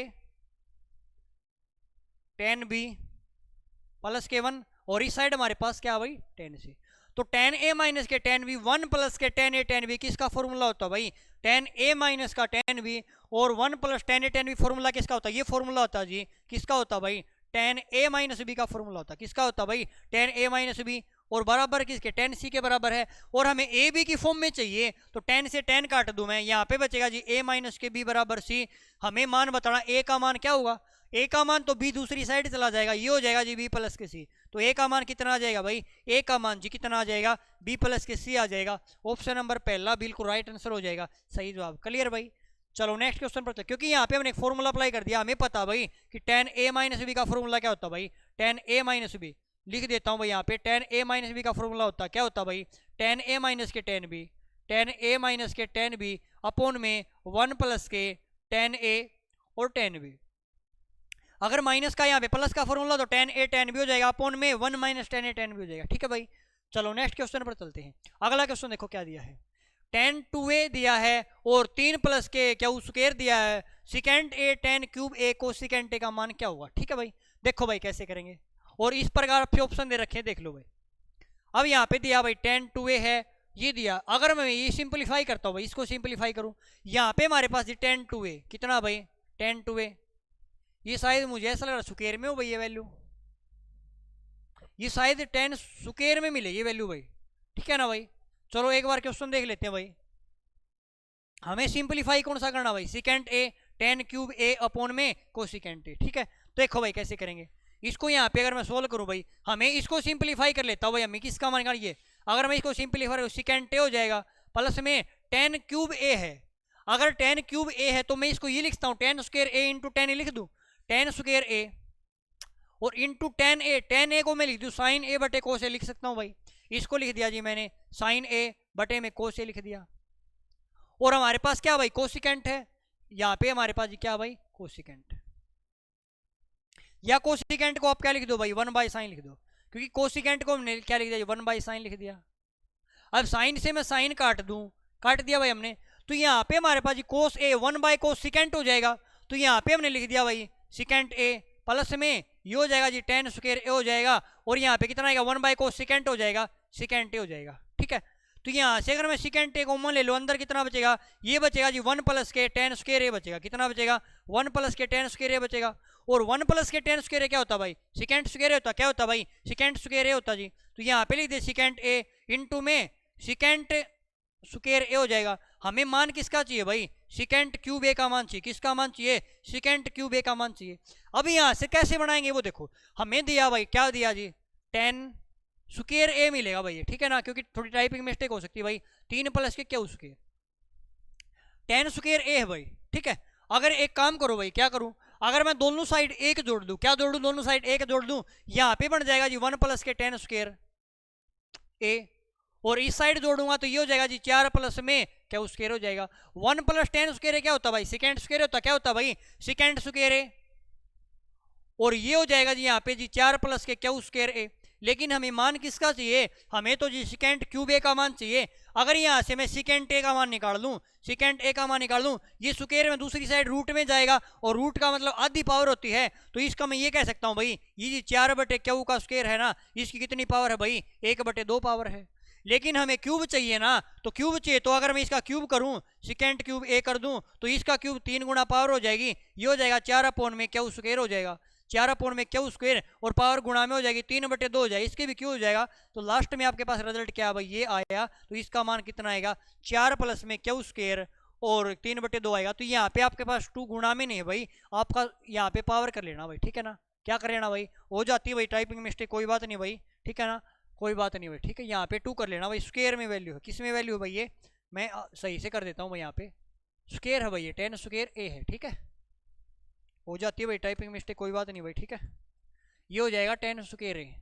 tan B plus के 1, और इस साइड हमारे पास क्या भाई tan C। तो tan A माइनस के tan B 1 प्लस के tan A tan B किसका फॉर्मूला होता है भाई, tan A माइनस का tan B, और 1 plus tan A tan B formula किसका होता है, ये फॉर्मूला होता है जी, किसका होता है भाई tan A माइनस B का फॉर्मूला होता है, किसका होता है भाई tan A माइनस B, और बराबर किसके tan C के बराबर है। और हमें A B की फॉर्म में चाहिए, तो tan से tan काट दूं मैं, यहाँ पे बचेगा जी A माइनस के B बराबर C। हमें मान बताना A का मान क्या होगा, A का मान तो B दूसरी साइड चला जाएगा, ये हो जाएगा जी B प्लस के C। तो A का मान कितना आ जाएगा भाई, A का मान जी कितना आ जाएगा B प्लस के C आ जाएगा। ऑप्शन नंबर पहला बिल्कुल राइट आंसर हो जाएगा, सही जवाब। क्लियर भाई, चलो नेक्स्ट क्वेश्चन पर, क्योंकि यहाँ पे हमने एक फॉर्मूला अप्लाई कर दिया, हमें पता भाई कि tan A माइनस B का फॉर्मूला क्या होता है भाई, tan A माइनस B लिख देता हूँ भाई, यहाँ पे tan A माइनस B का फॉर्मूला होता है, क्या होता है भाई tan A माइनस के tan B, tan A minus के tan B अपॉन में 1 प्लस के tan A और tan B। अगर माइनस का यहाँ पे प्लस का फॉर्मूला, तो tan A tan B हो जाएगा अपॉन में 1 minus tan A tan B हो जाएगा। ठीक है भाई, चलो नेक्स्ट क्वेश्चन पर चलते हैं। अगला क्वेश्चन देखो क्या दिया है, tan 2A दिया है और 3 प्लस के क्या स्क्वायर दिया है, second A tan cube A को सेकेंड A का मान क्या होगा। ठीक है भाई, देखो भाई कैसे करेंगे, और इस प्रकार आपके ऑप्शन दे रखे हैं, देख लो भाई। अब यहाँ पे दिया भाई tan 2A है, ये दिया, अगर मैं ये सिंपलीफाई करता हूँ भाई, इसको सिंपलीफाई करूँ, यहाँ पे हमारे पास tan 2A कितना भाई tan 2A, ये शायद मुझे ऐसा लग रहा है स्क्वायर में हो भाई, ये वैल्यू ये शायद tan स्क्वायर में मिले ये वैल्यू भाई। ठीक है ना भाई, चलो एक बार क्वेश्चन देख लेते हैं भाई। हमें सिंपलीफाई कौन सा करना भाई, second A tan cube A upon में कोसिकेंट A। ठीक है, देखो भाई कैसे करेंगे इसको, यहाँ पे अगर मैं सोल्व करूँ भाई, हमें इसको सिंपलीफाई कर लेता हूँ भाई, हमें किसका मान ये, अगर मैं इसको सिंपलीफाई करूँ सेकेंड A हो जाएगा, प्लस में tan क्यूब A है, अगर tan क्यूब A है तो मैं इसको ये लिखता हूँ tan square A into tan A लिख दूँ, tan स्क्वायर A और इंटू tan A को मैं लिख दूँ साइन A बटे कोस A लिख सकता हूँ भाई, इसको लिख दिया जी मैंने साइन A बटे में कोस A लिख दिया। और हमारे पास क्या भाई कोसिकेंट है, यहाँ पे हमारे पास क्या भाई कोसिकेंट, या कोसिकेंट को आप क्या लिख दो भाई 1 बाई साइन लिख दो, क्योंकि कोसिकेंट को हमने क्या लिख दिया 1 बाई साइन लिख दिया। अब साइन से मैं साइन काट दूं, काट दिया भाई हमने, तो यहाँ पे हमारे पास कोस A 1 बाई कोस सिकेंट हो जाएगा, तो यहाँ पे हमने लिख दिया भाई सिकेंट A प्लस में ये हो जाएगा जी tan स्क्वायर A हो जाएगा, और यहाँ पे कितना आएगा 1 बाई कोस सिकेंट हो जाएगा, सिकेंट A हो जाएगा। ठीक है, तो यहाँ से अगर मैं सेकेंड A कॉमन ले लो, अंदर कितना बचेगा, ये बचेगा जी 1 प्लस के tan स्क्वायर A बचेगा, कितना बचेगा 1 प्लस के tan स्क्वायर A बचेगा, और 1 प्लस के tan स्क्वायर A क्या होता है भाई सेकेंड स्क्वायर होता, क्या होता है भाई सेकेंड स्क्वायर A होता जी। तो यहाँ पे लिख दे सेकेंड A इंटू में सेकेंड स्क्वायर A हो जाएगा। हमें मान किसका चाहिए भाई सेकेंड क्यूब A का मान चाहिए, किसका मान चाहिए सेकेंड क्यूब A का मान चाहिए। अब यहाँ से कैसे बनाएंगे वो देखो, हमें दिया भाई क्या दिया जी tan स्क्वायर A मिलेगा भाई, ठीक है ना, क्योंकि थोड़ी टाइपिंग मिस्टेक हो सकती है भाई, 3 प्लस के क्या स्क्वायर tan स्क्वायर A है भाई। ठीक है, अगर एक काम करो भाई, क्या करूं, अगर मैं दोनों साइड एक जोड़ दूं, क्या जोड़ दूं दोनों साइड एक जोड़ दूं, यहाँ पे बन जाएगा जी 1 प्लस के tan स्क्वायर A, और इस साइड जोड़ूंगा तो ये हो जाएगा जी 4 प्लस में क्या स्क्वायर हो जाएगा। 1 प्लस tan स्क्वायर A क्या होता है भाई सेकेंड स्क्वायर होता, क्या होता है भाई सेकेंड स्क्वायर A, और ये हो जाएगा जी यहाँ पे जी 4 प्लस के क्या स्क्वायर A। लेकिन हमें मान किसका चाहिए, हमें तो जी सेकेंड क्यूब A का मान चाहिए। अगर यहाँ से मैं सेकेंड A का मान निकाल लूँ, सेकेंड A का मान निकाल लूँ, ये स्क्वायर में दूसरी साइड रूट में जाएगा, और रूट का मतलब आधी पावर होती है, तो इसका मैं ये कह सकता हूँ भाई ये जी 4 बटे क्यू का स्क्वायर है ना, इसकी कितनी पावर है भाई 1 बटे 2 पावर है। लेकिन हमें क्यूब चाहिए ना, तो क्यूब चाहिए, तो अगर मैं इसका क्यूब करूं सेकेंड क्यूब A कर दूं, तो इसका क्यूब 3 गुना पावर हो जाएगी, ये हो जाएगा 4 अपॉन में क्या स्क्वायर हो जाएगा, 4 अपॉन में क्या स्क्वायर, और पावर गुणा में हो जाएगी 3 बटे 2 हो जाएगी, इसके भी क्यों हो जाएगा। तो लास्ट में आपके पास रिजल्ट क्या भाई ये आया, तो इसका मान कितना आएगा 4 प्लस में क्या स्क्वायर और 3 बटे 2 आएगा। तो यहाँ पे आपके पास 2 गुणा में नहीं है भाई, आपका यहाँ पे पावर कर लेना भाई, ठीक है ना, क्या कर लेना भाई, हो जाती है भाई टाइपिंग मिस्टेक, कोई बात नहीं भाई, ठीक है ना, कोई बात नहीं भाई, ठीक है, यहाँ पे 2 कर लेना भाई, स्क्वायर में वैल्यू है, किस में वैल्यू है भाई ये मैं सही से कर देता हूँ भाई, यहाँ पे स्क्वायर है भाई, ये 10 स्क्वायर ए है, ठीक है। हो जाती है भाई टाइपिंग मिस्टेक, कोई बात नहीं भाई, ठीक है। ये हो जाएगा 10 स्क्वायर ए,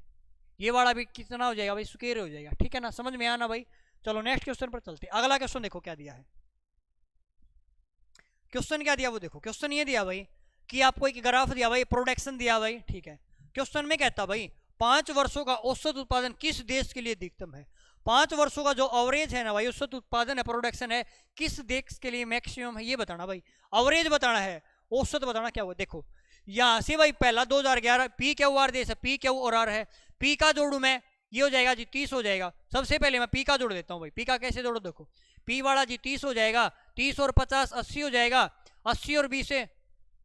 ये वाला भी कितना हो जाएगा भाई, स्क्वायर हो जाएगा, ठीक है ना, समझ में आना भाई। चलो नेक्स्ट क्वेश्चन पर चलते हैं। अगला क्वेश्चन देखो क्या दिया है। क्वेश्चन क्या दिया वो देखो, क्वेश्चन ये दिया भाई कि आपको एक ग्राफ दिया भाई, प्रोडक्शन दिया भाई, ठीक है। क्वेश्चन में कहता भाई 5 वर्षों का औसत उत्पादन किस देश के लिए अधिकतम है। 5 वर्षों का जो एवरेज है ना भाई, औसत उत्पादन है, प्रोडक्शन है, किस देश के लिए मैक्सिमम है, ये बताना भाई। एवरेज बताना है, औसत बताना क्या हुआ। देखो यहां से भाई पहला 2011 पी क्यू आर देश है, पी क्यू और आर है, पी का जोड़ू मैं, ये हो जाएगा जी 30 हो जाएगा। सबसे पहले मैं पी का जोड़ देता हूँ भाई, पी का कैसे जोड़ो देखो, पी वाला जी 30 हो जाएगा, 30 और 50 80 हो जाएगा, 80 और 20 से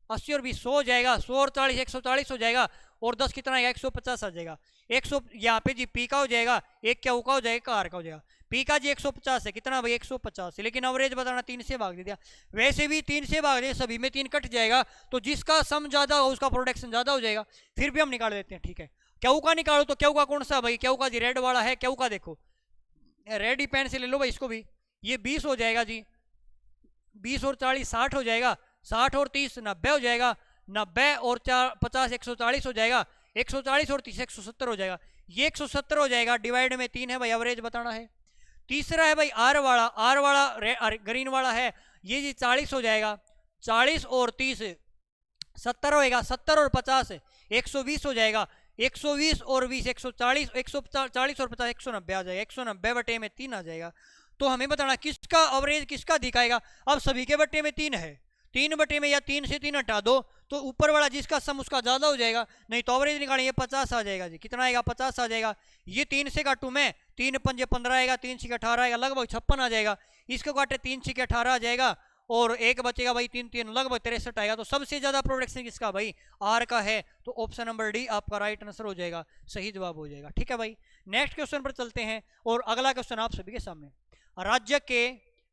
80 और 20 100 हो जाएगा, 100 और 40 140 हो जाएगा, और 10 कितना आएगा 150 आ जाएगा। 100 यहाँ पे जी पी का हो जाएगा, एक क्या का हो जाएगा, आर का हो जाएगा। पी का जी 150 है, कितना भाई 150 है, लेकिन एवरेज बताना 3 से भाग दे दिया। वैसे भी 3 से भाग दे, सभी में 3 कट जाएगा, तो जिसका सम ज्यादा हो उसका प्रोडक्शन ज्यादा हो जाएगा। फिर भी हम निकाल देते हैं, ठीक है। क्यू का निकालो तो क्यू का कौन सा भाई, क्यू का जी रेड वाला है, क्यू का देखो रेड ही पेन से ले लो भाई इसको भी, ये 20 हो जाएगा जी, 20 और 40 60 हो जाएगा, 60 और 30 90 हो जाएगा, 90 और 50 140 हो जाएगा, 140 और 30 170 हो जाएगा, ये 170 हो जाएगा। डिवाइड में 3 है भाई, एवरेज बताना है। तीसरा है भाई आर वाला, आर वाला ग्रीन वाला है, ये जी 40 हो जाएगा, 40 और 30 70 होएगा, 70 और 50 120 हो जाएगा, 120 और 20 140 140 और 50 190 आ जाएगा, 190 बटे में 3 आ जाएगा। तो हमें बताना किसका एवरेज किसका दिखाएगा। अब सभी के बटे में 3 है, 3 बटे में या 3 से 3 हटा दो तो ऊपर वाला जिसका सम उसका ज्यादा हो जाएगा, नहीं तो एवरेज निकालेंगे 50 आ जाएगा जी, कितना आएगा 50 आ जाएगा। ये 3 से काटू मैं, 3 पंजे 15 आएगा, 3 छः 18 आएगा, लगभग 56 आ जाएगा। इसको काटे 3 छः 18 आ जाएगा, और एक बचेगा भाई 3 3 लगभग 63 आएगा। तो सबसे ज्यादा प्रोडक्शन किसका भाई, आर का है, तो ऑप्शन नंबर डी आपका राइट आंसर हो जाएगा, सही जवाब हो जाएगा, ठीक है भाई। नेक्स्ट क्वेश्चन पर चलते हैं, और अगला क्वेश्चन आप सभी के सामने। राज्य के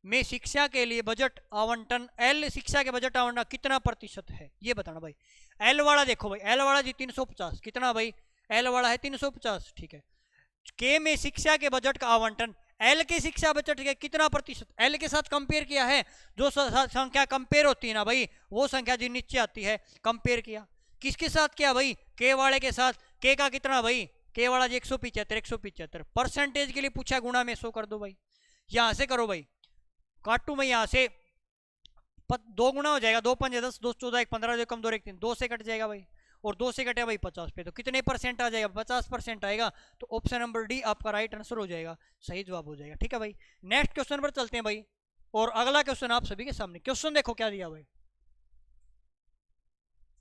में शिक्षा के लिए बजट आवंटन, एल शिक्षा के बजट आवंटन कितना प्रतिशत है, ये बताना भाई। एल वाला देखो भाई, एल वाला जी 350, कितना भाई एल वाला है 350, ठीक है। के में शिक्षा के बजट का आवंटन, एल के शिक्षा बजट के कितना प्रतिशत, एल के साथ कंपेयर किया है, जो संख्या कंपेयर होती है ना भाई, वो संख्या जी नीचे आती है। कंपेयर किया किसके साथ किया भाई, के वाले के साथ, के का कितना भाई, के वाला जी 175 175, परसेंटेज के लिए पूछा, गुणा में 100 कर दो भाई, यहां से करो भाई, काटू मैं यहाँ से 2 गुना हो जाएगा, 2 पंजे 10 2 14 1 15 जो कम 2 1 3 2 से कट जाएगा भाई, और 2 से कटे भाई 50 पे, तो कितने परसेंट आ जाएगा 50% आएगा। तो ऑप्शन नंबर डी आपका राइट आंसर हो जाएगा, सही जवाब हो जाएगा, ठीक है भाई। नेक्स्ट क्वेश्चन पर चलते हैं भाई, और अगला क्वेश्चन आप सभी के सामने। क्वेश्चन देखो क्या दिया भाई,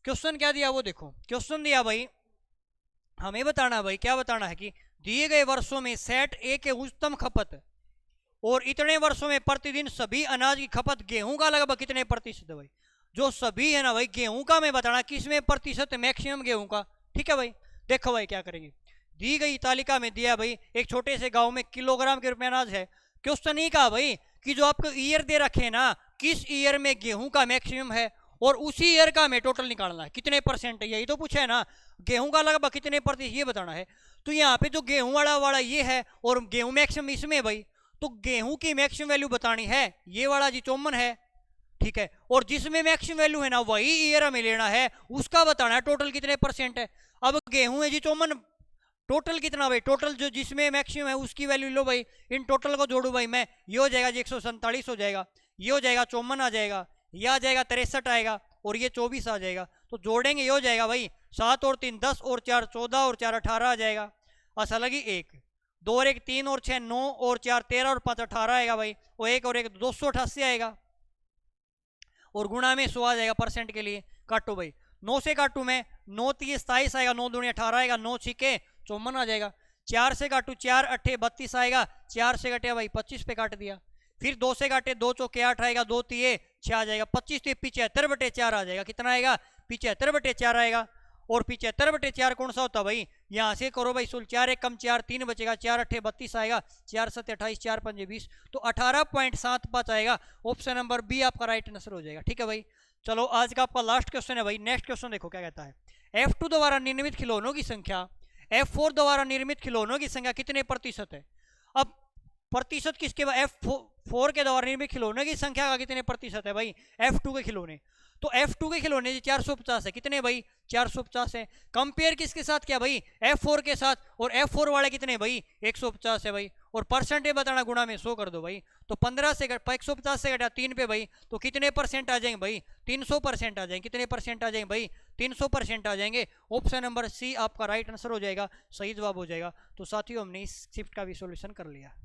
क्वेश्चन क्या दिया वो देखो। क्वेश्चन दिया भाई, हमें बताना भाई, क्या बताना है कि दिए गए वर्षों में सेट ए के उच्चतम खपत और इतने वर्षों में प्रतिदिन सभी अनाज की खपत गेहूं का लगभग कितने प्रतिशत है भाई। जो सभी है ना भाई, गेहूं का मैं बताना किसमें प्रतिशत मैक्सिमम गेहूं का, ठीक है भाई। देखो भाई क्या करेंगे, दी गई तालिका में दिया भाई एक छोटे से गांव में किलोग्राम के रुपए अनाज है। क्वेश्चन नहीं कहा भाई कि जो आपको ईयर दे रखे ना, किस ईयर में गेहूं का मैक्सिमम है, और उसी ईयर का हमें टोटल निकालना है, कितने परसेंट है, यही तो पूछा है ना। गेहूं का लगभग कितने प्रतिशत ये बताना है। तो यहाँ पे जो गेहूं वाला ये है, और गेहूं मैक्सिमम इसमें भाई, तो गेहूं की मैक्सिमम वैल्यू बतानी है, ये वाला जी 54 है, ठीक है। और जिसमें मैक्सिमम वैल्यू है ना वही ईयर हमें लेना है, उसका बताना है टोटल कितने परसेंट है। अब गेहूं है जी 54, टोटल कितना भाई, टोटल जो जिसमें मैक्सिमम है उसकी वैल्यू लो भाई, इन टोटल को जोड़ू भाई मैं, ये हो जाएगा जी 147 हो जाएगा, ये हो जाएगा 54 आ जाएगा, ये आ जाएगा 63 आएगा, और ये 24 आ जाएगा। तो जोड़ेंगे ये हो जाएगा भाई 7 और 3 10 और 4 14 और 4 18 आ जाएगा। अच्छा लगी 1 2 और 1 3 और 6 9 और 4 13 और 5 18 आएगा भाई, और 1 और 1 288 आएगा, और गुणा में 100 आ जाएगा परसेंट के लिए। काटो भाई, 9 से काटू मैं, 9 3 27 आएगा, 9 दूनी 18 आएगा, 9 छिके 54 आ जाएगा। 4 से काटू 4 8 32 आएगा, 4 से कटे भाई 25 पे काट दिया। फिर 2 से काटे 2 चौके 8 आएगा, 2 3 6 आ जाएगा, 25 3 75/4 आ जाएगा, कितना आएगा 75/4 आएगा। और 75/4 कौन सा होता भाई, यहाँ से करो भाई सुल, 4 1 कम 4 3 बचेगा, 4 8 32 आएगा, 4 7 28 4 5 20, तो 18.75 आएगा। ऑप्शन नंबर बी आपका राइट आंसर हो जाएगा, ठीक है भाई। चलो आज का आपका लास्ट क्वेश्चन है भाई। नेक्स्ट क्वेश्चन देखो क्या कहता है। F2 द्वारा निर्मित खिलौनों की संख्या F4 द्वारा निर्मित खिलौनों की संख्या कितने प्रतिशत है। अब प्रतिशत किसके बाद, 4 के द्वारा निर्मित खिलौने की संख्या का कितने प्रतिशत है भाई, F2 के खिलौने। तो F2 के खिलौने 450 है, कितने भाई 450 है। कंपेयर किसके साथ किया भाई, F4 के साथ, और F4 वाले कितने भाई 150 है भाई। और परसेंटेज बताना, गुणा में 100 कर दो भाई। तो 15 से 150 से घटा 3 पे भाई, तो कितने परसेंट आ जाएंगे भाई 300% आ जाएंगे। कितने परसेंट आ जाएंगे भाई 300% आ जाएंगे। ऑप्शन नंबर सी आपका राइट आंसर हो जाएगा, सही जवाब हो जाएगा। तो साथियों हमने इस शिफ्ट का भी सॉल्यूशन कर लिया।